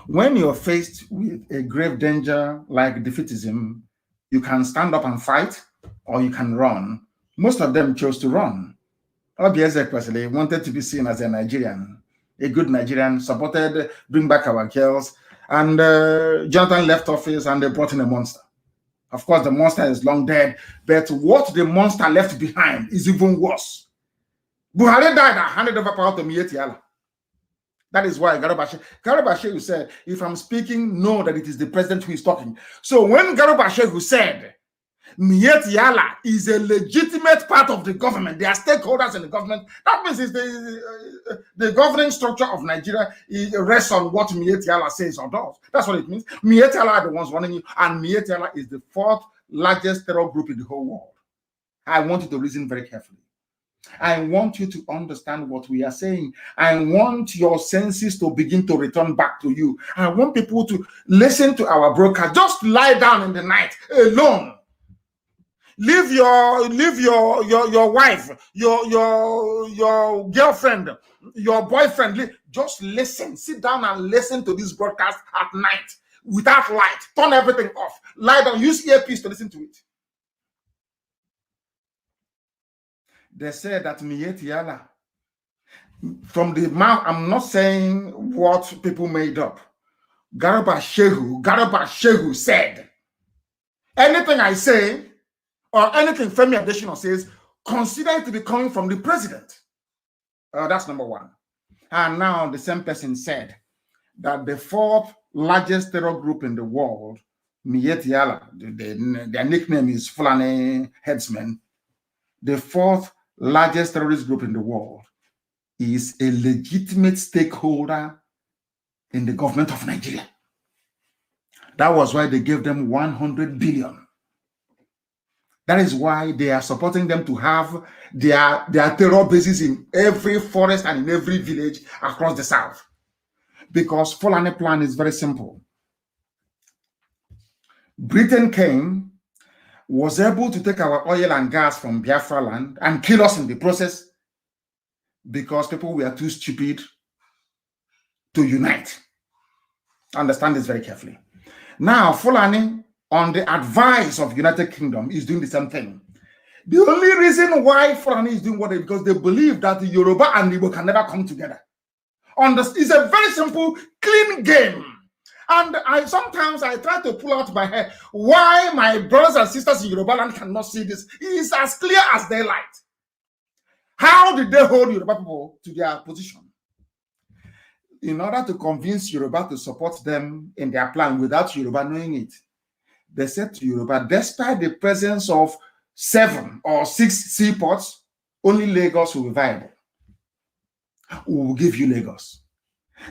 When you're faced with a grave danger like defeatism, you can stand up and fight, or you can run. Most of them chose to run. Obi Ezekwesili wanted to be seen as a Nigerian, a good Nigerian, supported Bring Back Our Girls, and Jonathan left office and they brought in a monster. Of course, the monster is long dead, but what the monster left behind is even worse. Buhari died and handed over power to Miyetti Allah. That is why Garba Shehu said, if I'm speaking, know that it is the president who is talking. So when Garba Shehu said, Miet Yala is a legitimate part of the government, they are stakeholders in the government, that means it's the governing structure of Nigeria rests on what Miet Yala says or does. That's what it means. Miet Yala are the ones running you, and Miet Yala is the fourth largest terror group in the whole world. I want you to listen very carefully. I want you to understand what we are saying. I want your senses to begin to return back to you. I want people to listen to our broadcast. Just lie down in the night alone. Leave your wife, your girlfriend, your boyfriend. Just listen. Sit down and listen to this broadcast at night without light. Turn everything off. Lie down. Use earpiece to listen to it. They said that Miet Yala, from the mouth, I'm not saying what people made up. Garba Shehu said, anything I say or anything Femi Adesina says, consider it to be coming from the president. That's number one. And now the same person said that the fourth largest terror group in the world, Miet Yala, their nickname is Fulani Headsmen, the fourth largest terrorist group in the world, is a legitimate stakeholder in the government of Nigeria. That was why they gave them 100 billion. That is why they are supporting them to have their terror bases in every forest and in every village across the south. Because Fulani plan is very simple. Britain came, was able to take our oil and gas from Biafra land and kill us in the process because people were too stupid to unite. Understand this very carefully. Now, Fulani, on the advice of United Kingdom, is doing the same thing. The only reason why Fulani is doing what they because they believe that the Yoruba and Igbo can never come together. It's a very simple, clean game. And sometimes I try to pull out my hair why my brothers and sisters in Yoruba land cannot see this. It is as clear as daylight. How did they hold Yoruba people to their position? In order to convince Yoruba to support them in their plan without Yoruba knowing it, they said to Yoruba, despite the presence of 7 or 6 seaports, only Lagos will be viable. We will give you Lagos.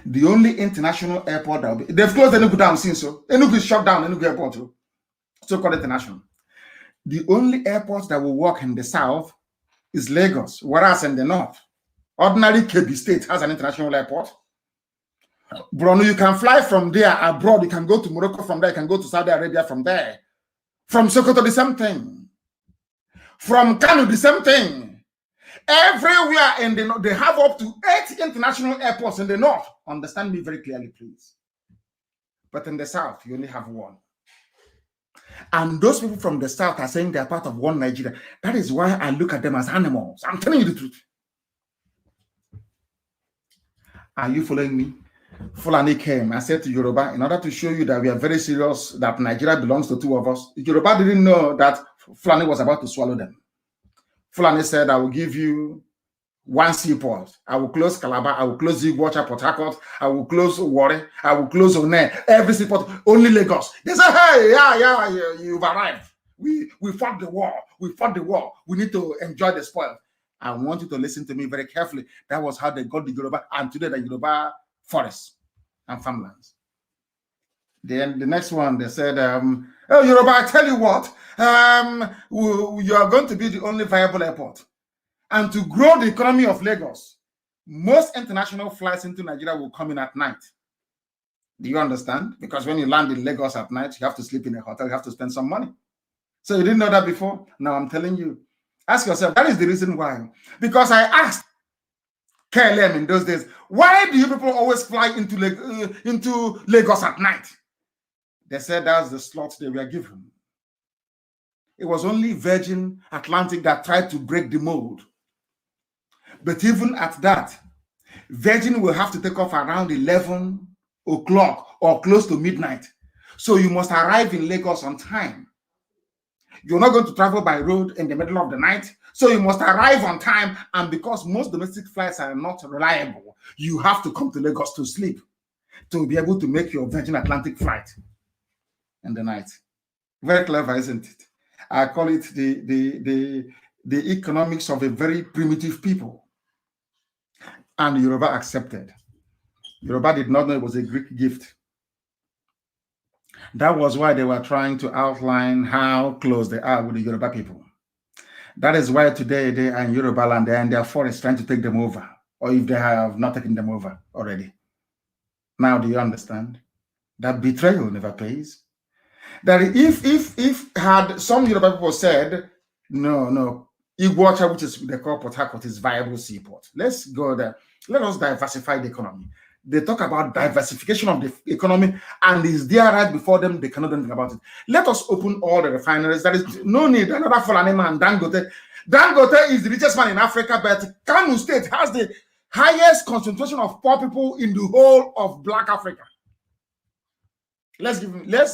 The only international airport that will be, they've closed Enugu down since, so Enugu is shut down, Enugu airport, so-called international. The only airport that will work in the south is Lagos, whereas in the north, ordinary Kebbi State has an international airport. Bruno, you can fly from there abroad, you can go to Morocco from there, you can go to Saudi Arabia from there. From Sokoto, the same thing. From Kanu, the same thing. Everywhere in the north, they have up to 8 international airports in the north. Understand me very clearly, please. But in the south, you only have 1. And those people from the south are saying they're part of one Nigeria. That is why I look at them as animals. I'm telling you the truth. Are you following me? Fulani came. I said to Yoruba, in order to show you that we are very serious, that Nigeria belongs to 2 of us, Yoruba didn't know that Fulani was about to swallow them. Fulani said, I will give you 1 seaport. I will close Calabar. I will close Igbocha, Port Harcourt. I will close Warri. I will close One. Every seaport, only Lagos. They said, hey, yeah, you've arrived. We fought the war. We fought the war. We need to enjoy the spoil. I want you to listen to me very carefully. That was how they got the Yoruba, and today the Yoruba forests and farmlands. Then the next one, they said, oh, Yoruba, I tell you what, you are going to be the only viable airport. And to grow the economy of Lagos, most international flights into Nigeria will come in at night. Do you understand? Because when you land in Lagos at night, you have to sleep in a hotel, you have to spend some money. So you didn't know that before? Now I'm telling you. Ask yourself, that is the reason why. Because I asked KLM in those days, why do you people always fly into Lagos at night? They said that's the slot they were given. It was only Virgin Atlantic that tried to break the mold. But even at that, Virgin will have to take off around 11 o'clock or close to midnight. So you must arrive in Lagos on time. You're not going to travel by road in the middle of the night So you must arrive on time, and because most domestic flights are not reliable, you have to come to Lagos to sleep to be able to make your Virgin Atlantic flight in the night. Very clever, isn't it? I call it the economics of a very primitive people. And Yoruba accepted. Yoruba did not know it was a Greek gift. That was why they were trying to outline how close they are with the Yoruba people. That is why today they are in Yoruba land, they are in their forest trying to take them over, or if they have not taken them over already. Now, do you understand? That betrayal never pays. That if had some Yoruba people said, no, Iguacha, which is the call Port Harcourt, is viable seaport. Let's go there. Let us diversify the economy. They talk about diversification of the economy, and is there right before them, they cannot do anything about it. Let us open all the refineries. There is no need another Fulani man, Dangote. Dangote is the richest man in Africa, but Kanu State has the highest concentration of poor people in the whole of Black Africa. Let's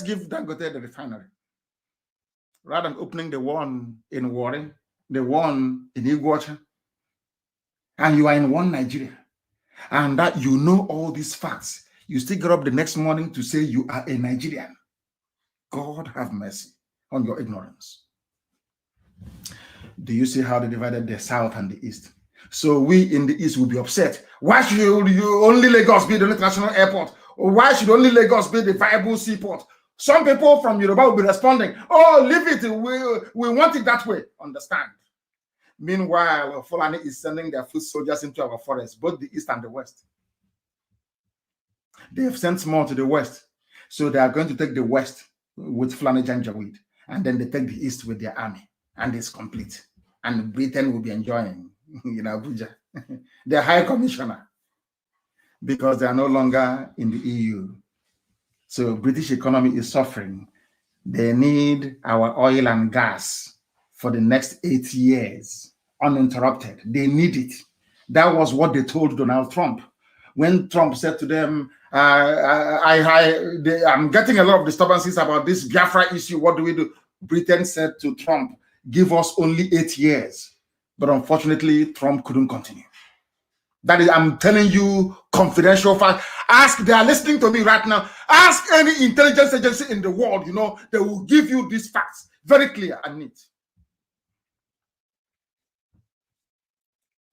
give Dangote the refinery. Rather than opening the one in Warren, the one in Iguacha, and you are in one Nigeria, and that you know all these facts, you still get up the next morning to say you are a Nigerian. God have mercy on your ignorance. Do you see how they divided the South and the East? So we in the East will be upset. Why should you only Lagos be the international airport? Or why should only Lagos be the viable seaport? Some people from Yoruba will be responding, oh, leave it, we want it that way. Understand? Meanwhile, Fulani is sending their foot soldiers into our forests, both the East and the West. They have sent more to the West. So they are going to take the West with Fulani Janjaweed, and then they take the East with their army, and it's complete. And Britain will be enjoying in Abuja, their high commissioner, because they are no longer in the EU. So British economy is suffering. They need our oil and gas for the next 8 years, uninterrupted. They need it. That was what they told Donald Trump. When Trump said to them, I'm getting a lot of disturbances about this Biafra issue, what do we do? Britain said to Trump, give us only 8 years. But unfortunately, Trump couldn't continue. That is, I'm telling you, confidential fact. Ask, they are listening to me right now. Ask any intelligence agency in the world, they will give you these facts, very clear and neat.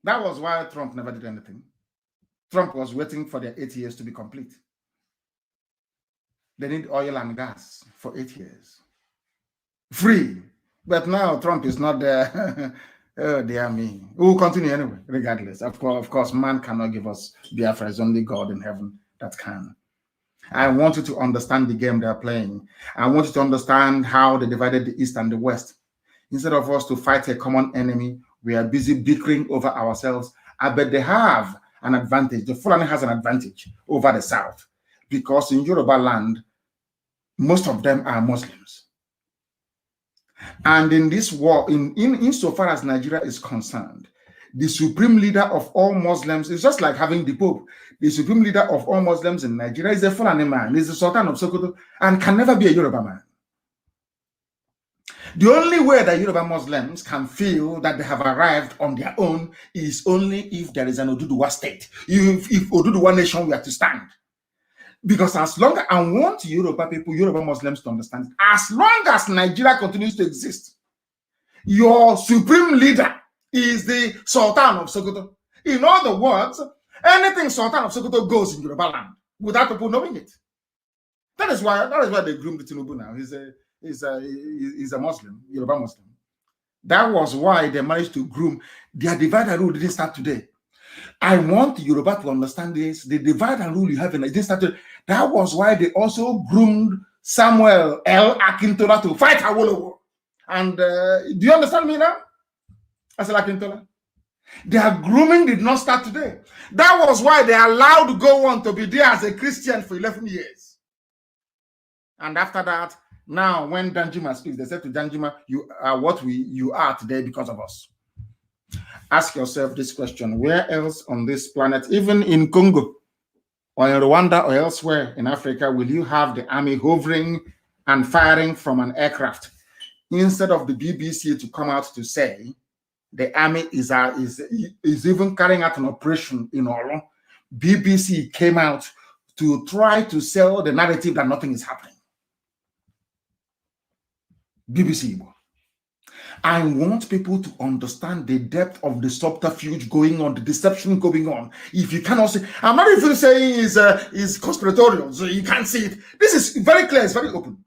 That was why Trump never did anything. Trump was waiting for their 8 years to be complete. They need oil and gas for 8 years. Free. But now Trump is not there. Oh, dear me. We will continue anyway, regardless. Of course, man cannot give us Biafra. It's only God in heaven that can. I want you to understand the game they're playing. I want you to understand how they divided the East and the West. Instead of us to fight a common enemy, we are busy bickering over ourselves. I bet they have an advantage. The Fulani has an advantage over the South, because in Yoruba land, most of them are Muslims. And in this war, insofar as Nigeria is concerned, the supreme leader of all Muslims is just like having the Pope. The supreme leader of all Muslims in Nigeria is a Fulani man, is the Sultan of Sokoto, and can never be a Yoruba man. The only way that Yoruba Muslims can feel that they have arrived on their own is only if there is an Oduduwa state. If Oduduwa nation were to stand. Because as long as I want Yoruba people, Yoruba Muslims to understand, as long as Nigeria continues to exist, your supreme leader is the Sultan of Sokoto. In other words, anything Sultan of Sokoto goes in Yoruba land without people knowing it. That is why they groomed Tinubu now. He's a Muslim, Yoruba Muslim. That was why they managed to groom. Their divide and rule didn't start today. I want Yoruba to understand this. The divide and rule you have in it didn't start today. That was why they also groomed Samuel L. Akintola to fight Awolowo. And do you understand me now? I said Akintola. Their grooming did not start today. That was why they allowed Gowon to be there as a Christian for 11 years. And after that, now when Danjuma speaks, they said to Danjuma, you are what you are today because of us. Ask yourself this question: where else on this planet, even in Congo or in Rwanda or elsewhere in Africa, will you have the army hovering and firing from an aircraft instead of the BBC to come out to say The army is even carrying out an operation in Orlu. BBC came out to try to sell the narrative that nothing is happening. BBC. I want people to understand the depth of the subterfuge going on, the deception going on. If you cannot see, I'm not even saying is conspiratorial, so you can't see it. This is very clear, it's very open.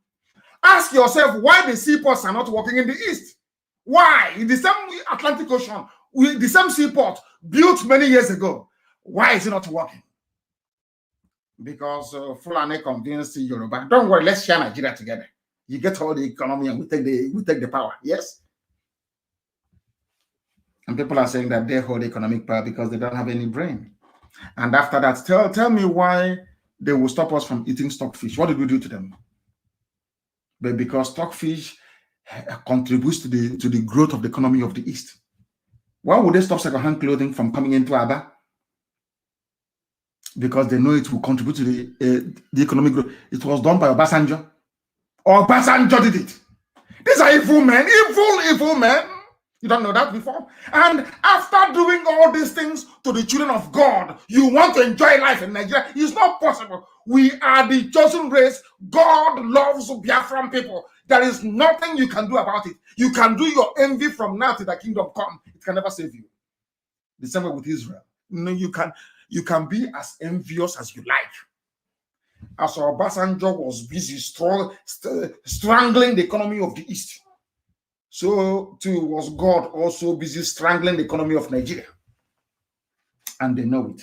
Ask yourself why the seaports are not working in the east. Why? In the same Atlantic Ocean, the same seaport built many years ago. Why is it not working? Because Fulani convinced Yoruba, don't worry, let's share Nigeria together. You get all the economy and we take the power. Yes? And people are saying that they hold economic power because they don't have any brain. And after that, tell me why they will stop us from eating stockfish. What did we do to them? But because stockfish contributes to the growth of the economy of the East. Why would they stop second-hand clothing from coming into Aba? Because they know it will contribute to the economic growth. It was done by Obasanjo. Obasanjo did it. These are evil men, evil men. You don't know that before? And after doing all these things to the children of God, you want to enjoy life in Nigeria? It's not possible. We are the chosen race. God loves Biafran people. There is nothing you can do about it. You can do your envy from now to the kingdom come. It can never save you. The same way with Israel. No, you can be as envious as you like. As Obasanjo was busy strangling the economy of the East, so too was God also busy strangling the economy of Nigeria. And they know it.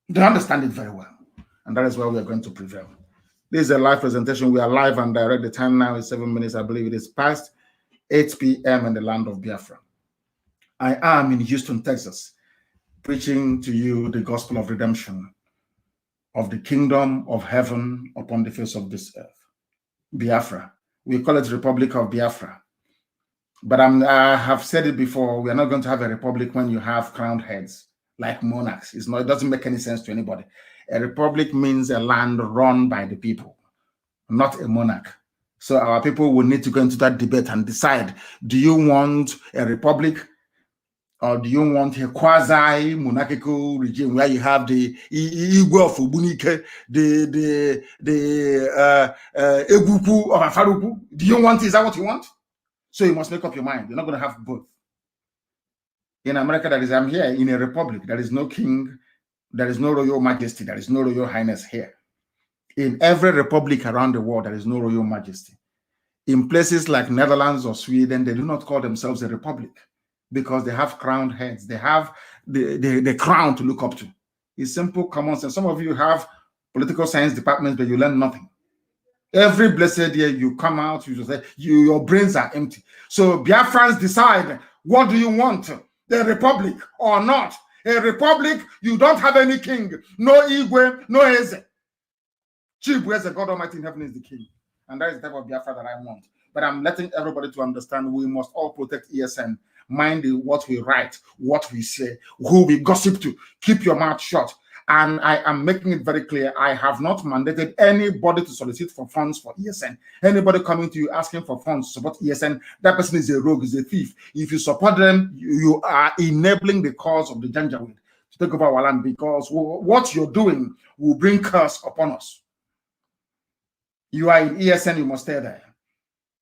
They understand it very well. And that is why we are going to prevail. This is a live presentation. We are live and direct. The time now is 7 minutes. I believe it is past 8 p.m. in the land of Biafra. I am in Houston, Texas, preaching to you the gospel of redemption, of the kingdom of heaven upon the face of this earth. Biafra. We call it Republic of Biafra. But I have said it before, we are not going to have a republic when you have crowned heads like monarchs. It doesn't make any sense to anybody. A republic means a land run by the people, not a monarch. So our people will need to go into that debate and decide, do you want a republic or do you want a quasi-monarchical regime where you have the Igwe of Ubunike, the Eguku of Afaruku? Do you want, is that what you want? So you must make up your mind. You're not going to have both. In America, I'm here in a republic. There is no king. There is no royal majesty. There is no royal highness here. In every republic around the world, there is no royal majesty. In places like Netherlands or Sweden, they do not call themselves a republic because they have crowned heads. They have the crown to look up to. It's simple common sense. Some of you have political science departments, but you learn nothing. Every blessed year you come out, you just say your brains are empty. So Biafrans decide, what do you want? A republic or not? A republic, you don't have any king. No Igwe, no Eze. Chibueze, God Almighty in heaven is the king. And that is the type of Biafra that I want. But I'm letting everybody to understand we must all protect ESN. Mind what we write, what we say, who we gossip to. Keep your mouth shut. And I am making it very clear, I have not mandated anybody to solicit for funds for ESN. Anybody coming to you asking for funds to support ESN, that person is a rogue, is a thief. If you support them, you are enabling the cause of the Janjaweed to take over our land, because what you're doing will bring curse upon us. You are in ESN, you must stay there.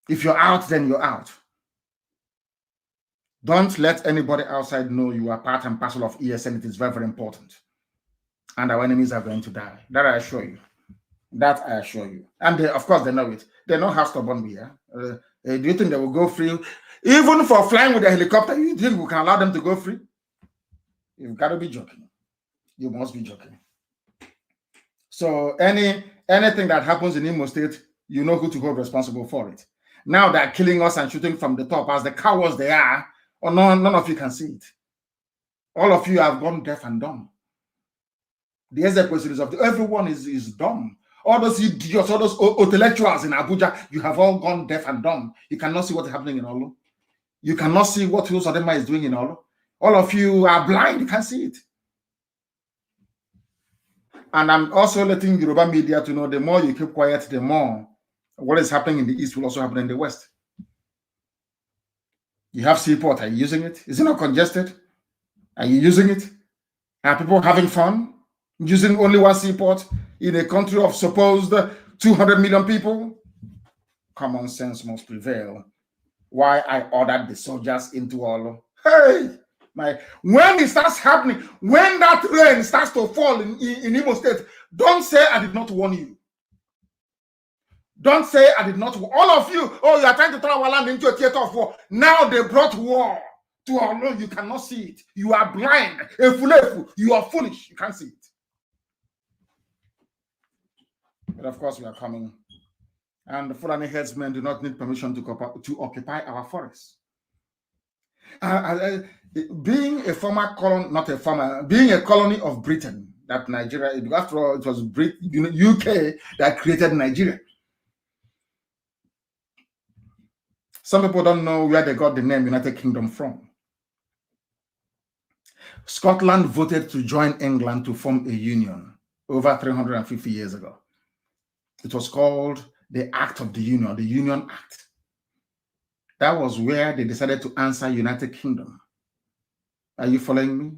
If you're out, then you're out. Don't let anybody outside know you are part and parcel of ESN. It is very, very important. And our enemies are going to die. That I assure you. That I assure you. And of course, they know it. They know how stubborn we are. Do you think they will go free? Even for flying with a helicopter, you think we can allow them to go free? You've got to be joking. You must be joking. So anything that happens in Imo State, you know who to hold responsible for it. Now they're killing us and shooting from the top as the cowards they are. Or none of you can see it. All of you have gone deaf and dumb. The executions of everyone is dumb. All those idiots, all those intellectuals in Abuja, you have all gone deaf and dumb. You cannot see what's happening in Orlu. You cannot see what Uzodema is doing in Orlu. All of you are blind. You can't see it. And I'm also letting Yoruba media to know the more you keep quiet, the more what is happening in the East will also happen in the West. You have seaport. Are you using it? Is it not congested? Are you using it? Are people having fun using only one seaport in a country of supposed 200 million people? Common sense must prevail. Why I ordered the soldiers into Orlu. Hey, when it starts happening, when that rain starts to fall in Imo State, don't say I did not warn you. Don't say I did not. All of you, oh, you are trying to turn our land into a theater of war. Now they brought war to Orlu. You cannot see it. You are blind. You are foolish. You can't see it. But of course, we are coming. And the Fulani headsmen do not need permission to occupy our forests. Being a former colony, not a former, being a colony of Britain, that Nigeria, after all, it was UK that created Nigeria. Some people don't know where they got the name United Kingdom from. Scotland voted to join England to form a union over 350 years ago. It was called the Act of the Union Act. That was where they decided to answer United Kingdom. Are you following me?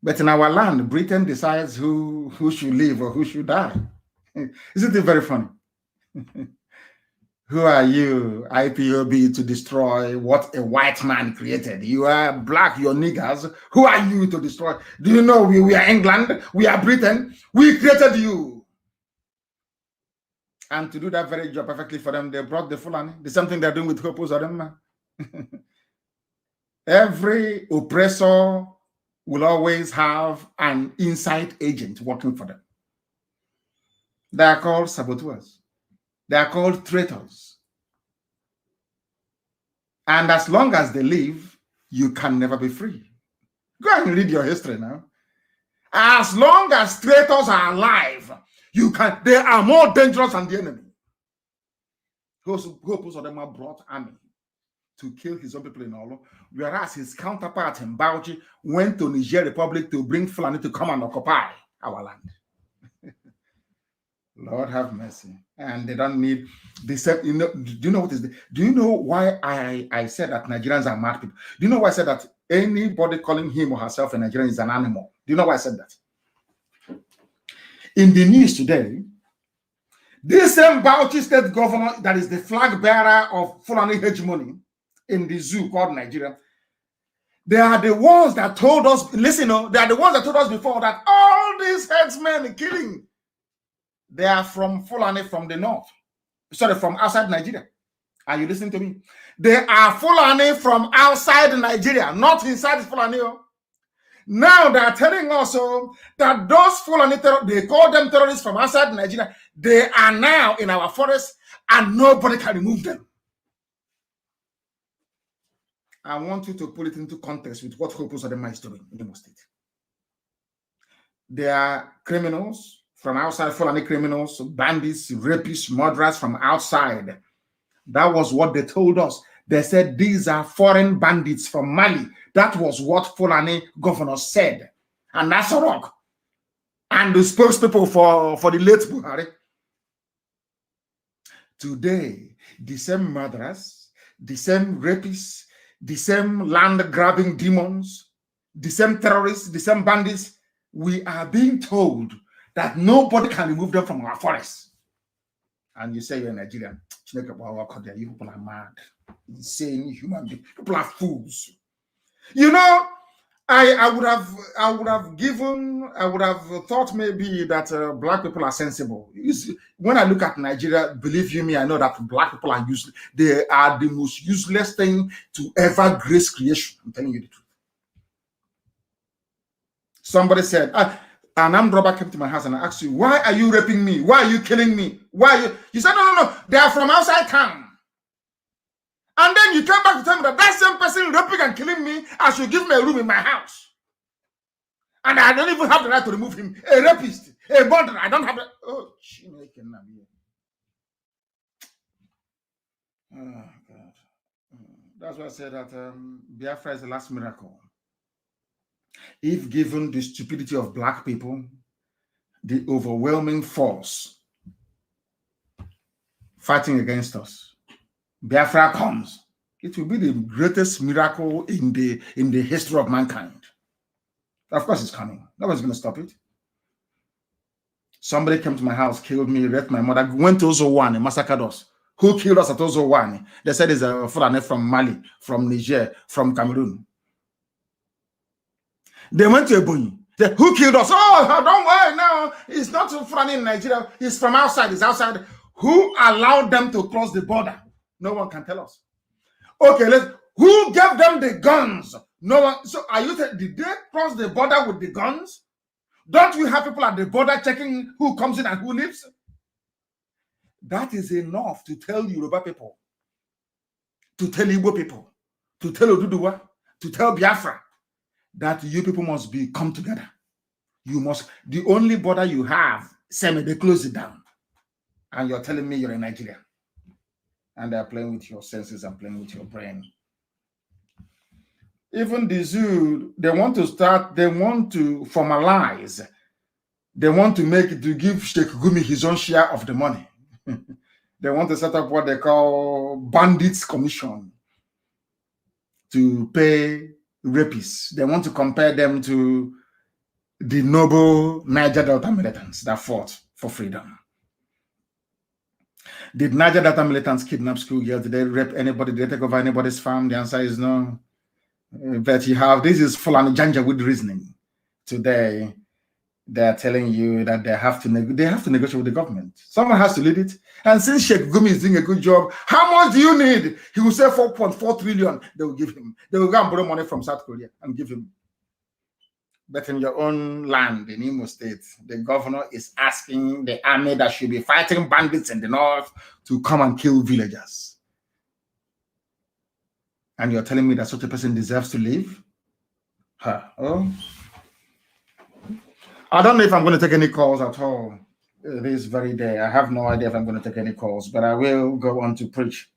But in our land, Britain decides who should live or who should die. Isn't it very funny? Who are you, IPOB, to destroy what a white man created? You are black, you're niggers. Who are you to destroy? Do you know we are England? We are Britain. We created you. And to do that very job perfectly for them, they brought the Fulani. The same thing they're doing with Hopos or them. Every oppressor will always have an inside agent working for them. They are called saboteurs. They are called traitors. And as long as they live, you can never be free. Go and read your history now. As long as traitors are alive, they are more dangerous than the enemy. Hopes of them have brought army to kill his own people in Orlu, whereas his counterpart in Bauchi went to Niger Republic to bring Fulani to come and occupy our land. Lord have mercy. And they don't need the same. You know, do you know what is the, do you know why I said that Nigerians are mad people? Do you know why I said that anybody calling him or herself a Nigerian is an animal? Do you know why I said that? In the news today, this same Bauchi state governor that is the flag bearer of Fulani hegemony in the zoo called Nigeria, they are the ones that told us, listen, they are the ones that told us before that all these headsmen killing, they are from Fulani from the north. Sorry, from outside Nigeria. Are you listening to me? They are Fulani from outside Nigeria, not inside Fulani. Now they are telling us that those Fulani, they call them terrorists from outside Nigeria. They are now in our forest and nobody can remove them. I want you to put it into context with what Hopos of them is doing in Imo State. They are criminals from outside, Fulani criminals, bandits, rapists, murderers from outside. That was what they told us. They said these are foreign bandits from Mali. That was what Fulani governor said. And that's a rock. And the spokespeople for the late Buhari. Today, the same murderers, the same rapists, the same land-grabbing demons, the same terrorists, the same bandits, we are being told that nobody can remove them from our forests. And you say you're Nigerian. You people are mad. Insane human beings. People are fools. You know, I would have thought maybe that black people are sensible. When I look at Nigeria, believe you me, I know that black people are useless. They are the most useless thing to ever grace creation. I'm telling you the truth. Somebody said, an armed robber came to my house and I asked you, why are you raping me? Why are you killing me? Why are you? You said, no. They are from outside town. And then you came back to tell me that same person raping and killing me, I should give me a room in my house. And I don't even have the right to remove him. A rapist, a murderer, I don't have the... Oh, God. That's why I said that Biafra is the last miracle. If given the stupidity of black people, the overwhelming force fighting against us, Biafra comes it will be the greatest miracle in the history of mankind. Of course, it's coming. Nobody's going to stop it. Somebody came to my house, killed me, raped my mother, went to Ozowane and massacred us. Who killed us at Ozowane? They said it's a Fulani from Mali, from Niger, from Cameroon. They went to Ebonyi. Who killed us? Oh, don't worry, no. It's not Fulani in Nigeria. It's from outside. It's outside. Who allowed them to cross the border? No one can tell us. Okay, who gave them the guns? No one. So are you did they cross the border with the guns? Don't we have people at the border checking who comes in and who leaves? That is enough to tell Yoruba people, to tell Igbo people, to tell Oduduwa, to tell Biafra that you people must come together. You must. The only border you have, they close it down. And you're telling me you're in Nigeria. And they're playing with your senses and playing with your brain. Even the zoo, they want to formalize. They want to give Sheikh Gumi his own share of the money. They want to set up what they call bandits commission to pay rapists. They want to compare them to the noble Niger Delta militants that fought for freedom. Did Niger Delta militants kidnap schoolgirls? Did they rape anybody? Did they take over anybody's farm? The answer is no. But this is Fulani Janjaweed reasoning. Today, they're telling you that they have to negotiate with the government. Someone has to lead it. And since Sheikh Gumi is doing a good job, how much do you need? He will say 4.4 trillion. They will give him. They will go and borrow money from South Korea and give him. But in your own land, in Imo State, the governor is asking the army that should be fighting bandits in the north to come and kill villagers. And you're telling me that such a person deserves to live? Oh. I don't know if I'm going to take any calls at all this very day. I have no idea if I'm going to take any calls, but I will go on to preach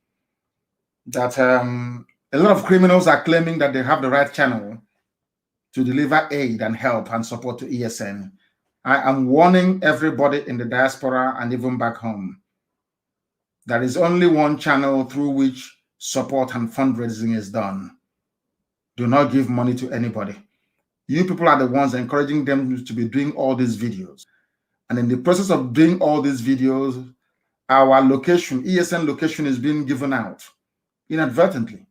that a lot of criminals are claiming that they have the right channel to deliver aid and help and support to ESN. I am warning everybody in the diaspora and even back home. There is only one channel through which support and fundraising is done. Do not give money to anybody. You people are the ones encouraging them to be doing all these videos. And in the process of doing all these videos, our location, ESN location, is being given out inadvertently.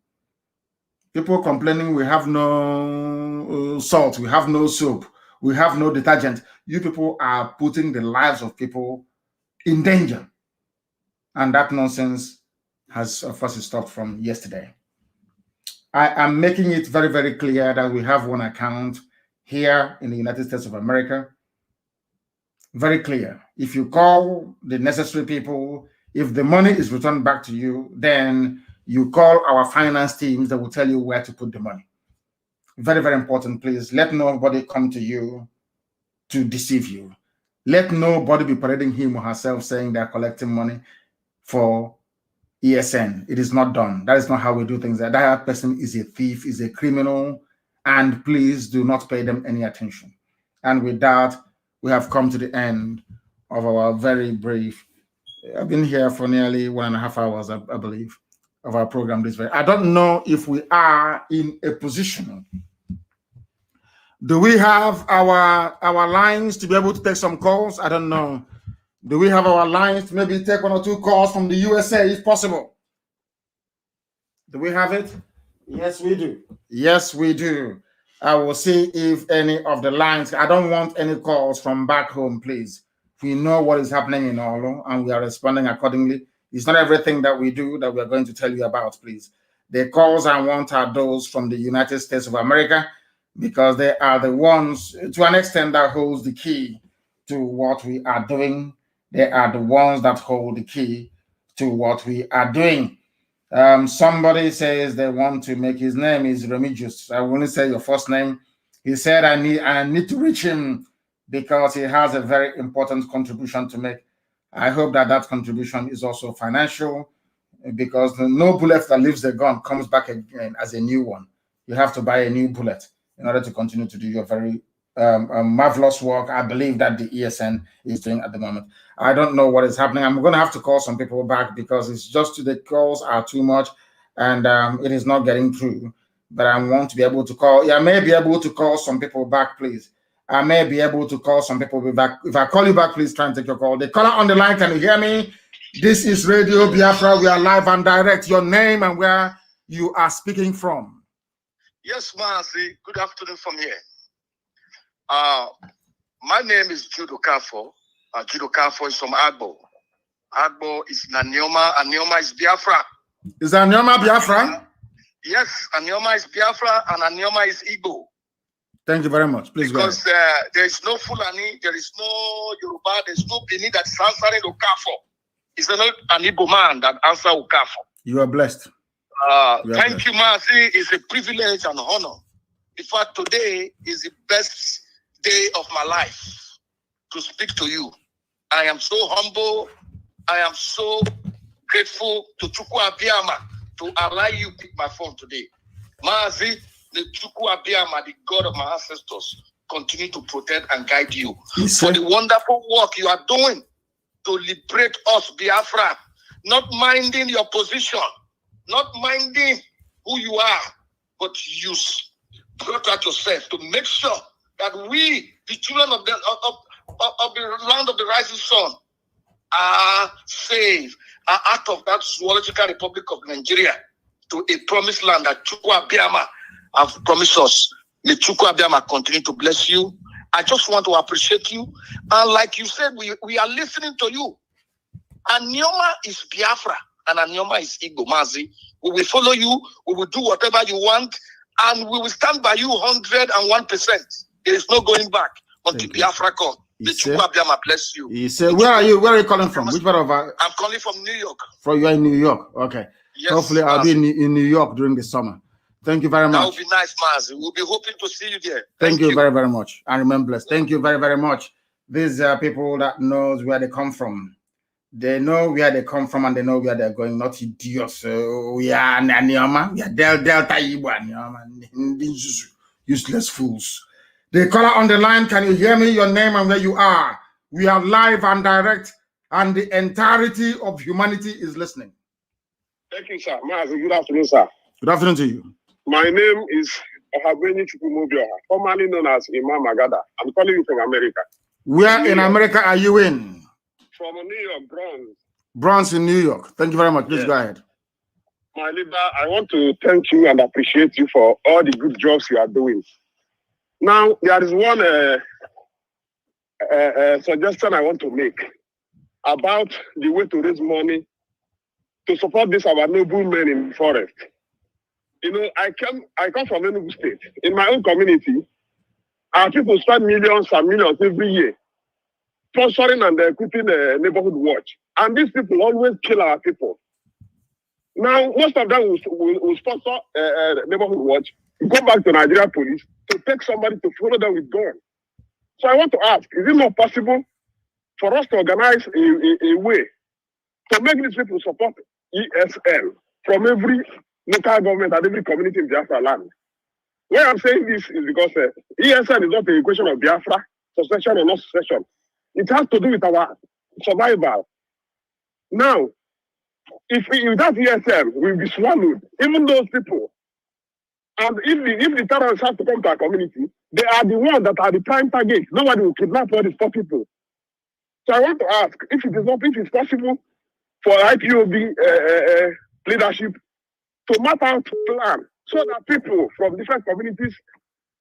People complaining we have no salt, we have no soap, we have no detergent. You people are putting the lives of people in danger. And that nonsense has, of course, stopped from yesterday. I am making it very, very clear that we have one account here in the United States of America. Very clear. If you call the necessary people, if the money is returned back to you, then you call our finance teams that will tell you where to put the money. Very, very important, please. Let nobody come to you to deceive you. Let nobody be parading him or herself saying they're collecting money for ESN. It is not done. That is not how we do things. That person is a thief, is a criminal, and please do not pay them any attention. And with that, we have come to the end of our very brief. I've been here for nearly 1.5 hours, I believe, of our program this way. I don't know if we are in a position. Do we have our lines to be able to take some calls? I don't know. Do we have our lines to maybe take 1 or 2 calls from the USA if possible? Do we have it? Yes, we do. Yes, we do. I will see if any of the lines, I don't want any calls from back home, please. We know what is happening in Orlu and we are responding accordingly. It's not everything that we do that we are going to tell you about, please. The calls I want are those from the United States of America, because they are the ones, to an extent, that holds the key to what we are doing. They are the ones that hold the key to what we are doing. Somebody says they want to make, his name is Remigius. I won't say your first name. He said, I need to reach him because he has a very important contribution to make. I hope that contribution is also financial, because no bullet that leaves the gun comes back again as a new one. You have to buy a new bullet in order to continue to do your very marvelous work. I believe that the ESN is doing at the moment. I don't know what is happening. I'm going to have to call some people back because it's just the calls are too much. and it is not getting through. But I want to be able to call. Yeah, I may be able to call some people back, please. I may be able to call some people back. If I call you back, please try and take your call. The caller on the line, can you hear me? This is Radio Biafra. We are live and direct. Your name and where you are speaking from. Yes, Mazi. Good afternoon from here. My name is Judo Kafo. Judo Kafo is from Agbo. Agbo is Nnamdi, and Nnamdi is Biafra. Is Nnamdi Biafra? Yes, Nnamdi is Biafra and Nnamdi is Igbo. Thank you very much. Please because, go ahead. Because there is no Fulani, there is no Yoruba, there is no Bini that is answering Okafo. It's not an Igbo man that answers Okafo. You are blessed. Thank you, Mazi. It's a privilege and honor. In fact, today is the best day of my life to speak to you. I am so humble. I am so grateful to Chukwu Abiyama to allow you to pick my phone today. Mazi, the Chukwu Abiyama, the God of my ancestors, continue to protect and guide you for the wonderful work you are doing to liberate us, Biafra, not minding your position, not minding who you are, but you brought out yourself to make sure that we, the children of the land of the rising sun, are saved, are out of that zoological republic of Nigeria to a promised land that Chukwu Abiyama have promised us. May Chukwu Abiyama continue to bless you. I just want to appreciate you. And like you said, we are listening to you. Nnamdi is Biafra and Nnamdi is Igbo, Mazi. We will follow you. We will do whatever you want. And we will stand by you 101%. There is no going back until Biafra comes. The Chukwu Abiyama bless you. He said, where are you? Where are you calling from? Which part of I'm calling from New York. You are in New York. Okay. Yes, hopefully I'll be in New York during the summer. Thank you very much. That would be nice, Mazi. We'll be hoping to see you there. Thank you very, very much. And remember, blessed. Thank you very, very much. These are people that knows where they come from. They know where they come from and they know where they're going. Not idiots. So we are Nnamdi. We are Delta Igbo. Useless fools. The caller on the line, can you hear me? Your name and where you are. We are live and direct, and the entirety of humanity is listening. Thank you, sir. Mazi, good afternoon, sir. Good afternoon to you. My name is Ohabeni Chukwumobioha, formerly known as Imam Agada. I'm calling you from America. Where in America are you in? From New York, Bronx. Bronx in New York. Thank you very much. Please go ahead. My leader, I want to thank you and appreciate you for all the good jobs you are doing. Now, there is one suggestion I want to make about the way to raise money to support this our noble men in the forest. You know, I come from Enugu State. In my own community, our people spend millions and millions every year sponsoring and equipping a neighborhood watch. And these people always kill our people. Now, most of them will sponsor neighborhood watch, go back to Nigeria police to take somebody to follow them with gun. So I want to ask, is it not possible for us to organize a way to make these people support ESL from every local government and every community in Biafra land? Why I'm saying this is because ESL is not a question of Biafra, succession or not succession. It has to do with our survival. Now, if that ESL will be swallowed, even those people, and if the terrorists have to come to our community, they are the ones that are the prime target. Nobody will kidnap all these poor people. So I want to ask if it's possible for IPOB leadership to map out a plan so that people from different communities,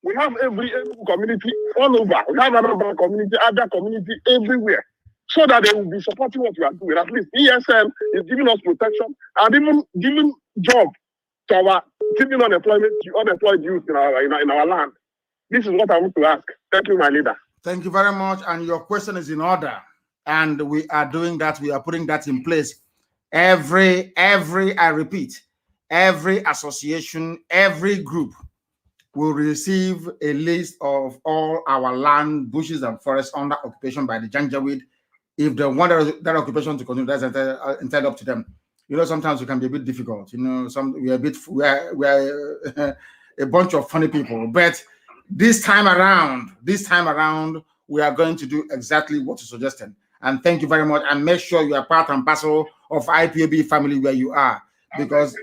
we have every community all over. We have another community, other community everywhere, so that they will be supporting what we are doing. At least ESM is giving us protection and even giving job to our keeping unemployed youth in our land. This is what I want to ask. Thank you, my leader. Thank you very much. And your question is in order. And we are doing that. We are putting that in place. I repeat, every association, every group will receive a list of all our land, bushes, and forests under occupation by the Janjaweed. If they want that occupation to continue, that's entirely up to them. You know, sometimes we can be a bit difficult. You know, we are a bunch of funny people. But this time around, we are going to do exactly what you suggested. And thank you very much. And make sure you are part and parcel of IPOB family where you are, because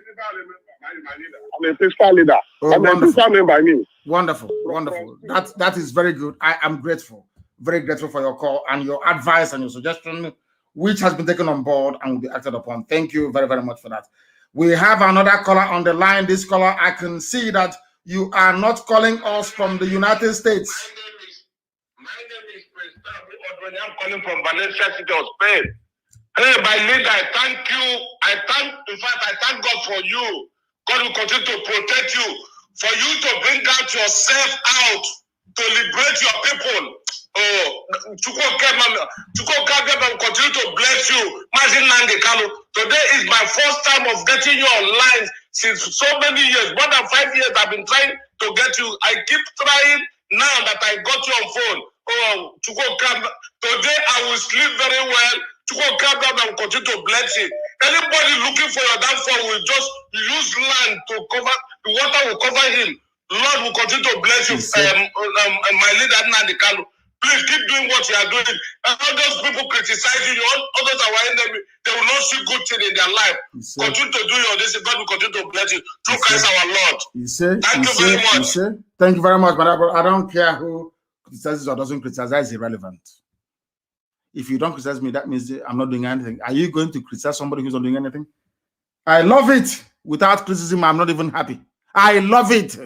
I'm a principal leader. Oh, I'm a principal member, I mean. Wonderful, wonderful. That is very good. I am grateful, very grateful for your call and your advice and your suggestion, which has been taken on board and will be acted upon. Thank you very, very much for that. We have another caller on the line. This caller, I can see that you are not calling us from the United States. My name is Prince. I'm calling from Valencia City of Spain. Hey, my leader, I thank you. I thank God for you. God will continue to protect you. For you to bring out yourself out to liberate your people. Oh, Chukwu will continue to bless you. Mazi Nnamdi Kanu. Today is my first time of getting you online since so many years. More than 5 years I've been trying to get you. I keep trying now that I got you on phone. Oh, Chukwu, today I will sleep very well. Chukwu will continue to bless you. Anybody looking for your downfall will just use land to cover, the water will cover him. Lord will continue to bless you. My leader, Nnamdi Kanu. Please keep doing what you are doing. All those people criticizing you, all those our enemy, they will not see good thing in their life. Continue to do your this. God will continue to bless you. Through Christ our Lord. Thank you very much. Thank you very much, but I don't care who criticizes or doesn't criticize, irrelevant. If you don't criticize me, that means I'm not doing anything. Are you going to criticize somebody who's not doing anything? I love it. Without criticism, I'm not even happy. I love it.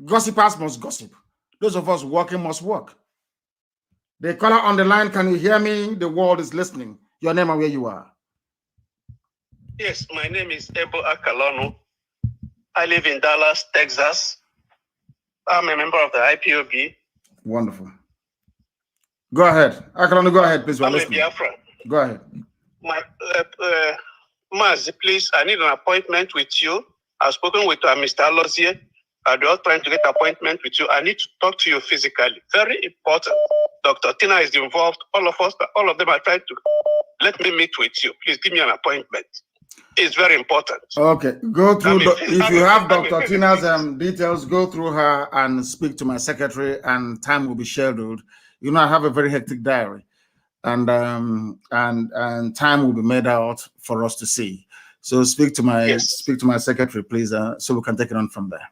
Gossipers must gossip. Those of us working must work. The caller on the line, can you hear me? The world is listening. Your name and where you are. Yes, my name is Ebo Akalonu. I live in Dallas, Texas. I'm a member of the IPOB. Wonderful. Go ahead. Akalonu, go ahead, please. I'm a Biafran. Go ahead. Mazi, please, I need an appointment with you. I've spoken with Mr. Alozie. They're all trying to get an appointment with you. I need to talk to you physically. Very important. Dr. Tina is involved. All of them are trying to let me meet with you. Please give me an appointment. It's very important. Okay. Go through. If you have Dr. Tina's details, go through her and speak to my secretary, and time will be scheduled. You know, I have a very hectic diary, and time will be made out for us to see. So speak to my secretary, please, so we can take it on from there.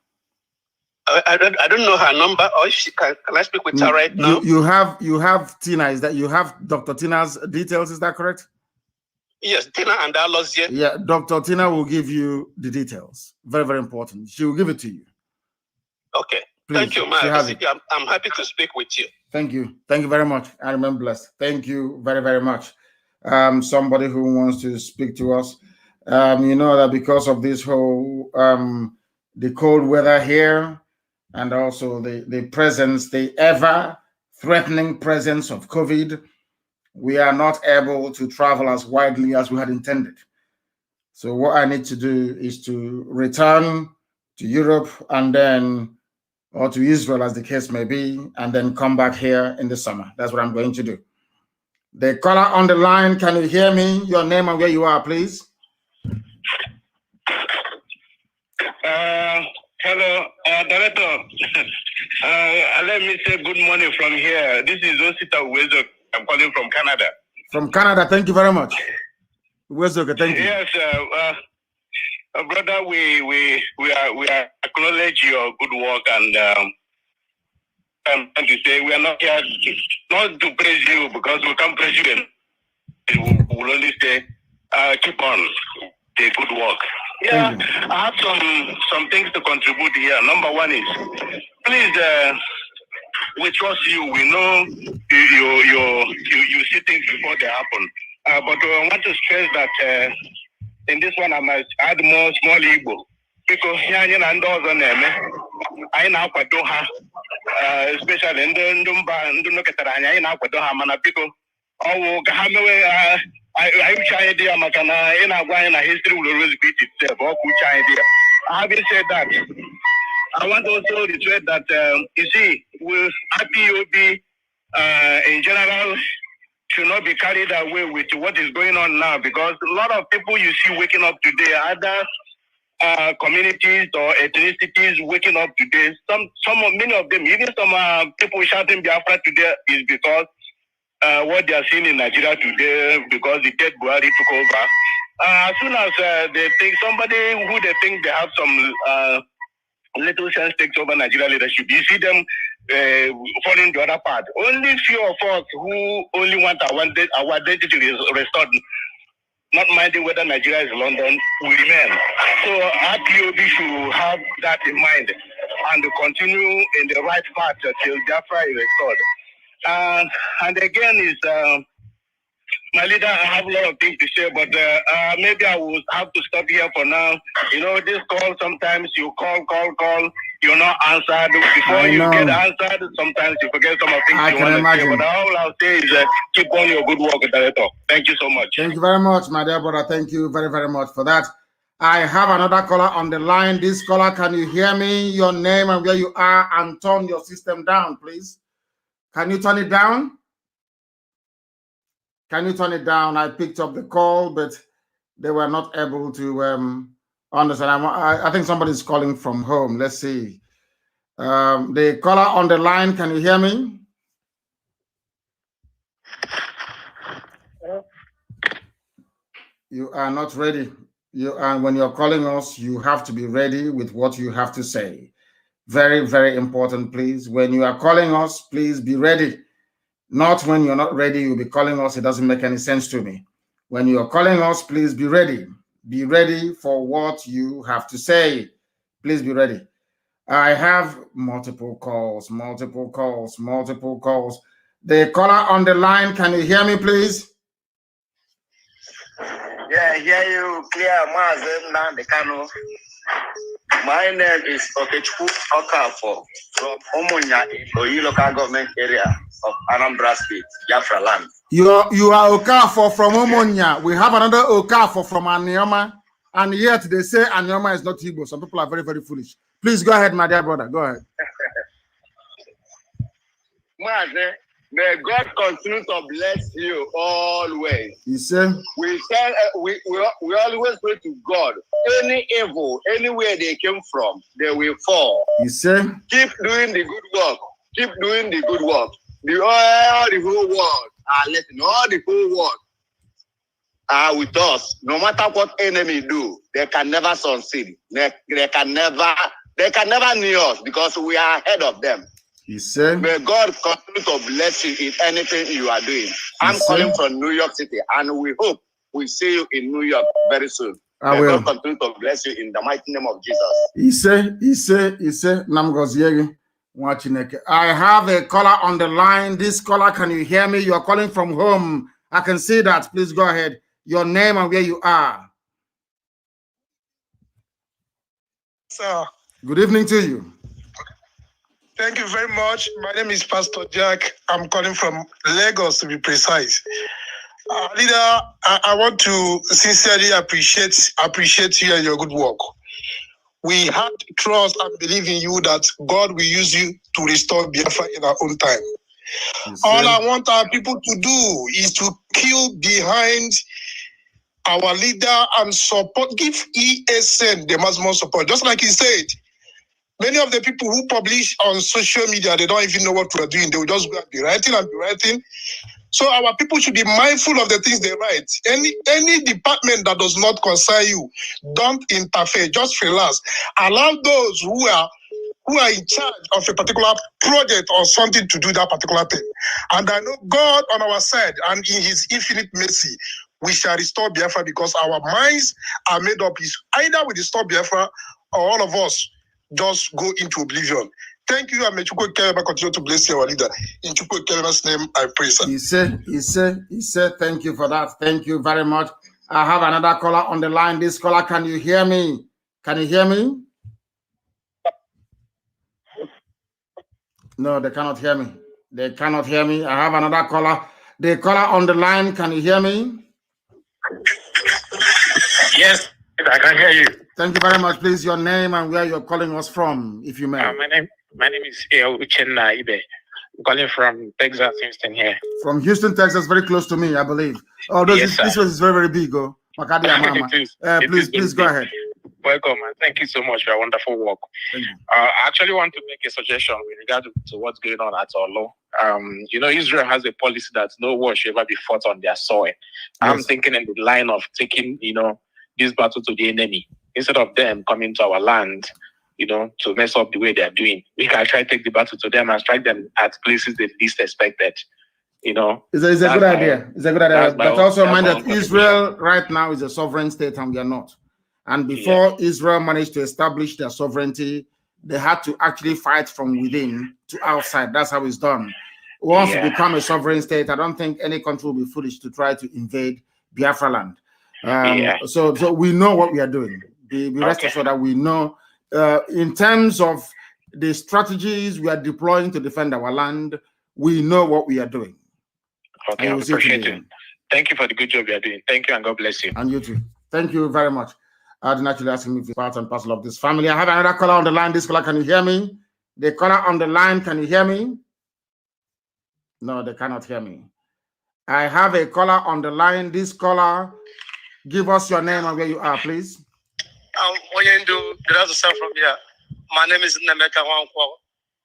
I don't know her number, or if she can I speak with her right now? You have Tina. Is that you have Dr. Tina's details? Is that correct? Yes, Tina and Alozie. Yeah, Dr. Tina will give you the details. Very, very important. She will give it to you. Okay. Please, thank you, man. I'm happy to speak with you. Thank you. Thank you very much. I am blessed. Thank you very, very much. Somebody who wants to speak to us. You know that because of this whole the cold weather here, and also the ever threatening presence of COVID, we are not able to travel as widely as we had intended. So what I need to do is to return to Europe or to Israel, as the case may be, and then come back here in the summer. That's what I'm going to do. The caller on the line, can you hear me? Your name and where you are, please. Hello, Director. Let me say good morning from here. This is Osita Uwezo. I'm calling from Canada. From Canada, thank you very much. Uwezo, thank you. Yes, brother, we acknowledge your good work, and to say we are not here not to praise you, because we can't praise you, and we will only say keep on the good work. Yeah, I have some things to contribute here. Number one is, please, we trust you. We know you see things before they happen. But I want to stress that in this one I must add more small Igbo, because here and those I now kwado ha, especially in the Noketara, now kwado ha mana because I wish idea makana in a history will always repeat itself. Having said that, I want also to say that you see, with IPOB in general should not be carried away with what is going on now, because a lot of people you see waking up today, other communities or ethnicities waking up today. Many of them, even some people shouting Biafra today is because what they are seeing in Nigeria today, because the dead Buhari took over, As soon as they think somebody who they think they have some little sense takes over Nigeria leadership, you see them falling the other part. Only few of us who only want our identity restored, not minding whether Nigeria is London, will remain. So IPOB should have that in mind and continue in the right path till Biafra is restored. And again, is my leader, I have a lot of things to say, but maybe I will have to stop here for now. You know, this call, sometimes you call, you're not answered. Before you get answered, sometimes you forget some of the things you want to say. But all I'll say is keep on your good work, Director. Thank you so much. Thank you very much, my dear brother. Thank you very, very much for that. I have another caller on the line. This caller, can you hear me? Your name and where you are, and turn your system down, please. Can you turn it down? Can you turn it down? I picked up the call, but they were not able to understand. I think somebody's calling from home. Let's see. The caller on the line, can you hear me? You are not ready. When you're calling us, you have to be ready with what you have to say. Very, very important, please. When you are calling us, please be ready. Not when you're not ready, you'll be calling us. It doesn't make any sense to me. When you're calling us, please be ready. Be ready for what you have to say. Please be ready. I have multiple calls. The caller on the line, can you hear me, please? Yeah, I hear you clear, Mazi, Nnamdi, Kanu. My name is Okechukwu Okafo from Umunya, Oyi local government area of Anambra State, Biafra land. You are Okafo from Umunya. We have another Okafo from Anioma, and yet they say Anioma is not Igbo. Some people are very, very foolish. Please go ahead, my dear brother. Go ahead. Mazi, may God continue to bless you always. You say? We always pray to God. Any evil, anywhere they came from, they will fall. You say? Keep doing the good work. Keep doing the good work. All the whole world are listening. All the whole world are with us. No matter what enemy do, they can never succeed. They can never near us because we are ahead of them. You say? May God continue to bless you in anything you are doing. I'm calling from New York City, and we hope we see you in New York very soon. May God continue to bless you in the mighty name of Jesus. He said, I have a caller on the line. This caller, can you hear me? You are calling from home. I can see that. Please go ahead. Your name and where you are. Sir. Good evening to you. Thank you very much. My name is Pastor Jack. I'm calling from Lagos, to be precise. Leader, I want to sincerely appreciate you and your good work. We have trust and believe in you that God will use you to restore Biafra in our own time. All I want our people to do is to queue behind our leader and support, give ESN the maximum support. Just like he said, many of the people who publish on social media, they don't even know what we're doing. They will just be writing. So our people should be mindful of the things they write. Any department that does not concern you, don't interfere. Just relax. Allow those who are in charge of a particular project or something to do that particular thing. And I know God on our side, and in His infinite mercy, we shall restore Biafra, because our minds are made up. Is either we restore Biafra or all of us just go into oblivion. Thank you, and may Chukwu Keleba continue to bless our leader. In Chukwu Keleba's name, I pray, sir. He said, thank you for that. Thank you very much. I have another caller on the line. This caller, can you hear me? Can you hear me? No, they cannot hear me. They cannot hear me. I have another caller. The caller on the line, can you hear me? Yes, I can hear you. Thank you very much. Please, your name and where you're calling us from, if you may. My name is Uchenna Ibe. I'm calling from Texas, Houston here. From Houston, Texas, very close to me, I believe. Oh, yes, this place is very, very big. Oh, please go ahead. Welcome, and thank you so much for your wonderful work. I actually want to make a suggestion with regard to what's going on at Orlu. Israel has a policy that no war should ever be fought on their soil. Yes. I'm thinking in the line of taking, this battle to the enemy instead of them coming to our land, to mess up the way they're doing. We can try to take the battle to them and strike them at places they least expected. It's a good idea. It's a good idea. But also mind that Israel right now is a sovereign state and we are not. And before Israel managed to establish their sovereignty, they had to actually fight from within to outside. That's how it's done. Once you become a sovereign state, I don't think any country will be foolish to try to invade Biafra land. So we know what we are doing. Be rest assured that we know in terms of the strategies we are deploying to defend our land, we know what we are doing. Okay, I appreciate it. Thank you for the good job you are doing. Thank you and God bless you. And you too. Thank you very much. I didn't actually ask him if he's part and parcel of this family. I have another caller on the line. This caller, can you hear me? The caller on the line, can you hear me? No, they cannot hear me. I have a caller on the line. This caller, give us your name and where you are, please. Oyendu, from here. My name is Nnamdi.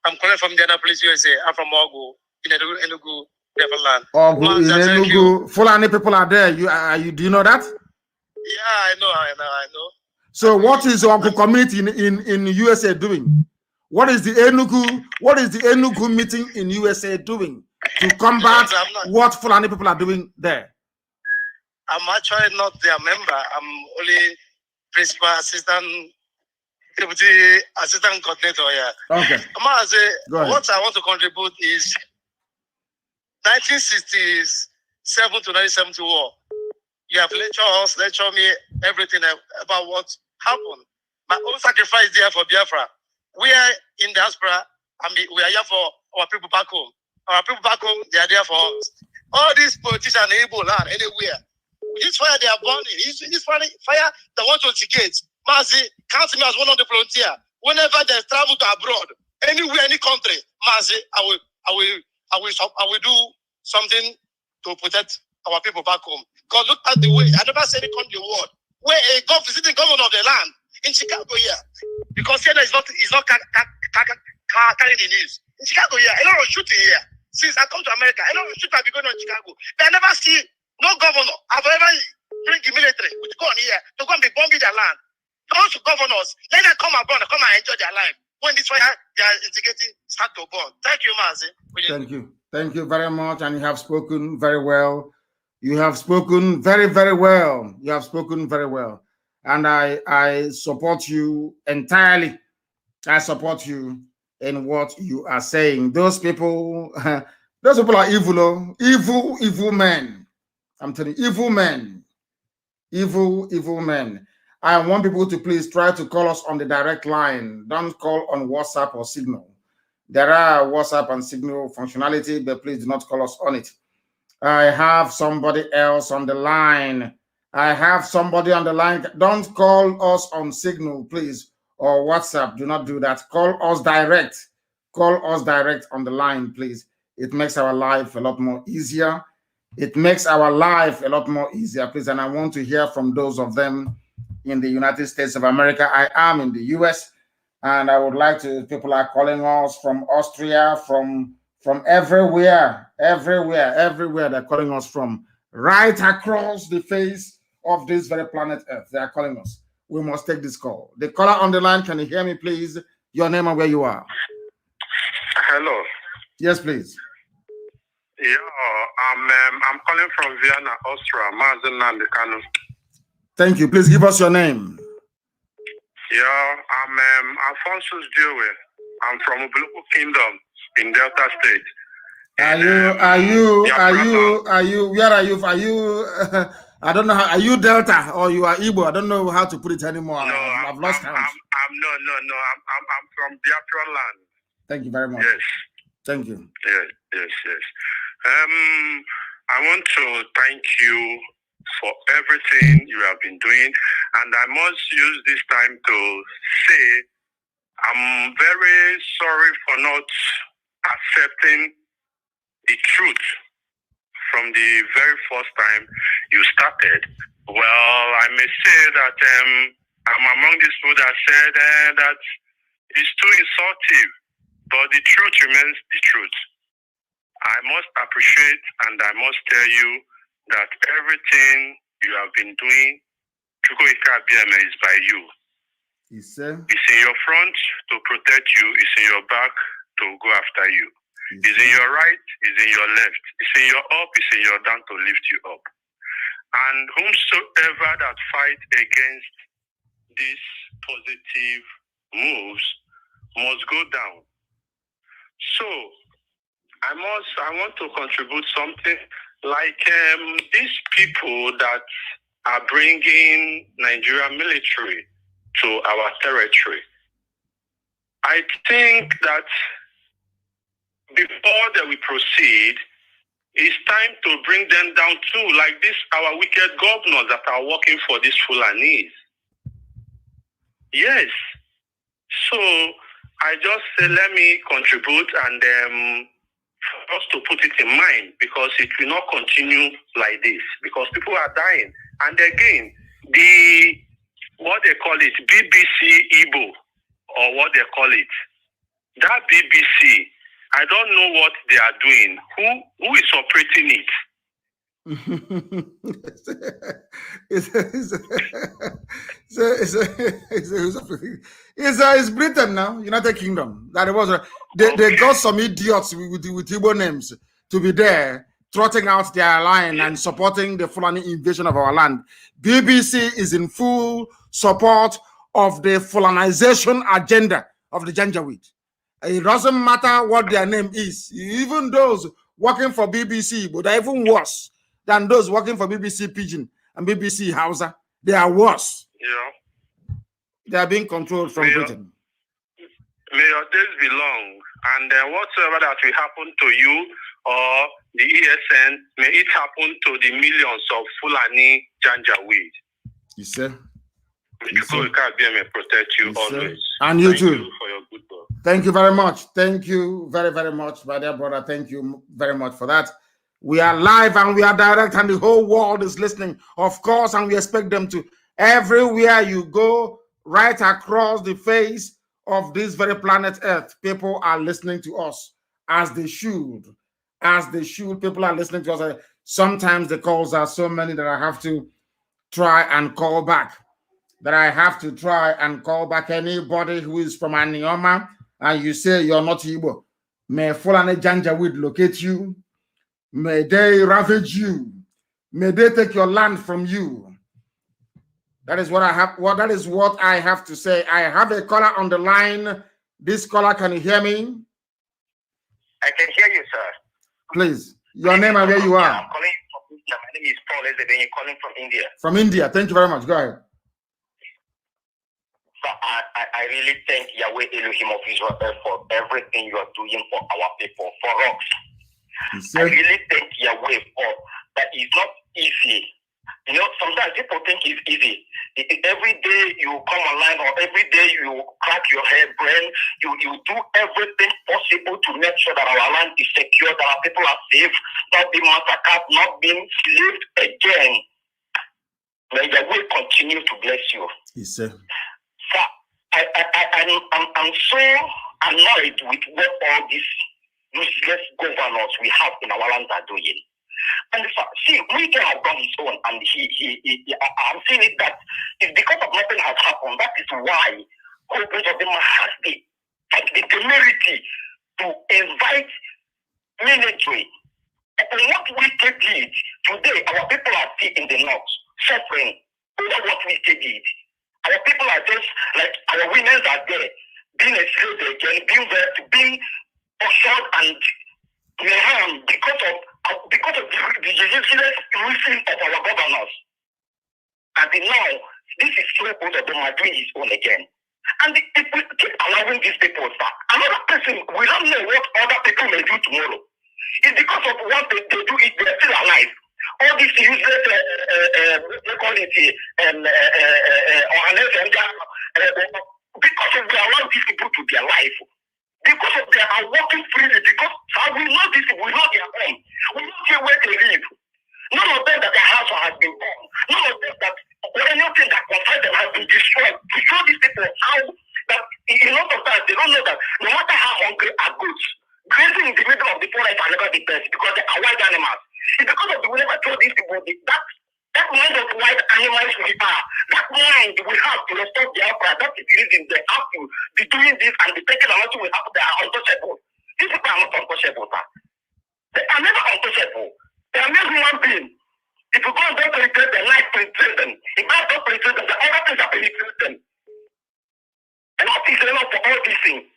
I'm calling from the other place, USA. I'm from Orlu, in Enugu, Neverland. Orlu, in Enugu. Fulani people are there. Do you know that? Yeah, I know. So what is your community in USA doing? What is the Enugu meeting in USA doing to combat what Fulani people are doing there? I'm actually not their member. I'm only principal assistant, deputy assistant coordinator here. Okay. What I want to contribute is 1967 to 1970 war. You have lectured me everything about what happened. My own sacrifice there for Biafra. We are in diaspora, and we are here for our people back home. Our people back home, they are there for us. All these politicians in Igbo land, anywhere. This fire they are burning. This fire they want to instigate. Mazi, count me as one of the volunteer. Whenever they travel to abroad, anywhere, any country, Mazi, I will do something to protect our people back home. Because look at the way, I never said it on the world, where a visiting governor of the land in Chicago here, because here is not carrying the news. In Chicago here, a lot of shooting here. Since I come to America, a lot of shooting have been going on in Chicago. But I never see no governor have ever bring the military with gun here to go and be bombing their land. Those governors, let them come abroad and come and enjoy their life. When this fire they are instigating start to burn. Thank you, Mazi. Thank you. Thank you very much. And you have spoken very well. You have spoken very, very well. You have spoken very well. And I support you entirely. I support you in what you are saying. Those people are evil, evil men. I'm telling you, evil men. Evil men. I want people to please try to call us on the direct line. Don't call on WhatsApp or Signal. There are WhatsApp and Signal functionality, but please do not call us on it. I have somebody else on the line. I have somebody on the line. Don't call us on Signal, please, or WhatsApp. Do not do that. Call us direct. Call us direct on the line, please. It makes our life a lot more easier. It makes our life a lot more easier, please. And I want to hear from those of them in the United States of America. I am in the US, and I would like to, people are calling us from Austria, from everywhere they're calling us from, right across the face of this very planet Earth. They are calling us. We must take this call. The caller on the line, can you hear me, please? Your name and where you are. Hello. Yes, please. Yeah, I'm calling from Vienna, Austria. Mazi Nnamdi Kanu. Thank you. Please give us your name. Yeah, I'm Alphonsus Dewey. I'm from Obuluku Kingdom in Delta State. Where are you? I don't know how, are you Delta or you are Igbo? I don't know how to put it anymore. No, I've lost count. I'm from Biafra land. Thank you very much. Yes. Thank you. Yes. I want to thank you for everything you have been doing, and I must use this time to say I'm very sorry for not accepting the truth from the very first time you started. Well, I may say that I'm among these people that said that it's too insultive, but the truth remains the truth. I must appreciate and I must tell you that everything you have been doing, is by you. It's in your front to protect you, it's in your back to go after you. It's in your right, it's in your left, it's in your up, it's in your down to lift you up. And whomsoever that fight against these positive moves must go down. So I want to contribute something like these people that are bringing Nigerian military to our territory. I think that before that we proceed, it's time to bring them down too, like this, our wicked governors that are working for these Fulanis. Yes. So I just say, let me contribute and for us to put it in mind, because it will not continue like this, because people are dying. And again, what they call it, BBC Igbo, or what they call it, that BBC, I don't know what they are doing. Who is operating it? It's Britain now, United Kingdom. That was they got some idiots with Igbo names to be there, trotting out their line and supporting the Fulani invasion of our land. BBC is in full support of the Fulanization agenda of the Janjaweed. It doesn't matter what their name is. Even those working for BBC, but they're even worse than those working for BBC Pidgin and BBC Hausa. They are worse. Yeah. They are being controlled from Britain. May your days be long, and whatsoever that will happen to you or the ESN, may it happen to the millions of Fulani Janjaweed. You say? May protect you always. And you Thank too. You for your good work. Thank you very much. Thank you very, very much, my dear brother. Thank you very much for that. We are live and we are direct, and the whole world is listening, of course, and we expect them to. Everywhere you go, right across the face of this very planet Earth, people are listening to us as they should. As they should. People are listening to us. Sometimes the calls are so many that I have to try and call back. Anybody who is from Anioma and you say you're not Igbo, may Fulani Janjaweed locate you. May they ravage you. May they take your land from you. That is what I have. That is what I have to say. I have a caller on the line. This caller, can you hear me? I can hear you, sir. Please, your name and where you are. I'm calling from India. My name is Paul Ezebe. You're calling from India. From India. Thank you very much. Go ahead. So I really thank Yahweh Elohim of Israel for everything you are doing for our people, for us. I really thank Yahweh for that. It's not easy. You know, sometimes people think it's easy. Every day you come online, or every day you crack your head brain, you do everything possible to make sure that our land is secure, that our people are safe, not being massacred, not being enslaved again. May Yahweh continue to bless you. Yes, sir. So I'm so annoyed with what all these useless governors we have in our land are doing. And see, we can have done his own, and I'm saying it that it's because of nothing has happened. That is why whole bunch of them has the temerity to invite military. And what we did today, our people are still in the north suffering over what we did. Our people are just like our women are there, being enslaved again, being assured and because of the useless roofing of our governors. And now, this is where both of them are doing his own again. And if we keep allowing these people back, another person, we don't know what other people may do tomorrow. It's because of what they do if they're still alive. All these useless, they call it, because of they allow these people to be alive. Because of they are working freely, because we know this, we know their home. We know where they live. None of them that their house has been born. None of them that anything that concerns them has been destroyed. fuel to show these people how that sometimes they don't know that no matter how hungry are goods, grazing in the middle of the forest are never the best because they are wild animals. It's because of the way never told these people that mind of wild animals we are, that mind we have to restore the opera, that is the reason they have to be doing this and be taking a lot we have, they are untouchable. These people are not untouchable, sir. They are never untouchable. They are not human beings. If you go and don't penetrate them, life penetrate them. If God don't penetrate them, the other things are penetrate them. Enough is enough for all these things.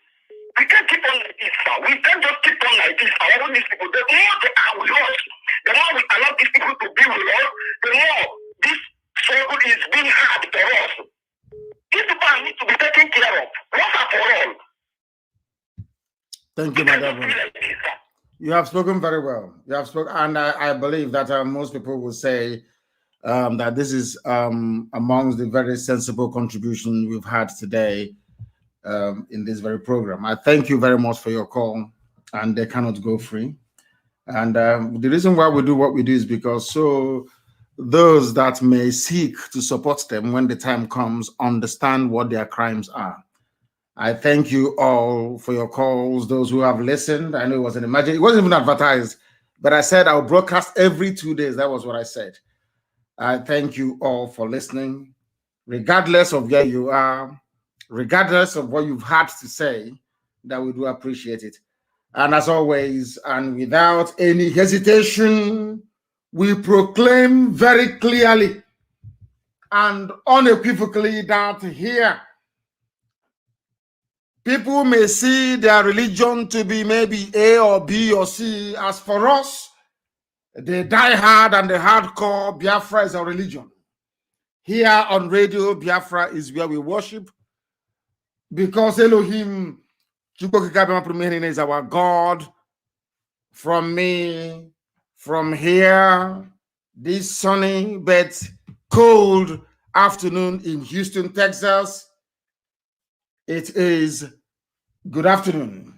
We can't keep on like this, sir. We can't just keep on like this. I want these people. The more they are with us, the more we allow these people to be with us, the more this struggle is being hard for us. These people need to be taken care of. Once and for all. Thank you, Madam. You have spoken very well. You have spoken, and I believe that most people will say that this is amongst the very sensible contribution we've had today in this very program. I thank you very much for your call, and they cannot go free. And the reason why we do what we do is because so those that may seek to support them when the time comes understand what their crimes are. I thank you all for your calls, those who have listened. I know it wasn't imagined. It wasn't even advertised, but I said I'll broadcast every 2 days. That was what I said. I thank you all for listening, regardless of where you are, regardless of what you've had to say, that we do appreciate it. And as always, and without any hesitation, we proclaim very clearly and unequivocally that here, people may see their religion to be maybe A or B or C. As for us, the die-hard and the hardcore Biafra is our religion. Here on Radio Biafra is where we worship because Elohim is our God. From me, from here, this sunny but cold afternoon in Houston, Texas, it is good afternoon.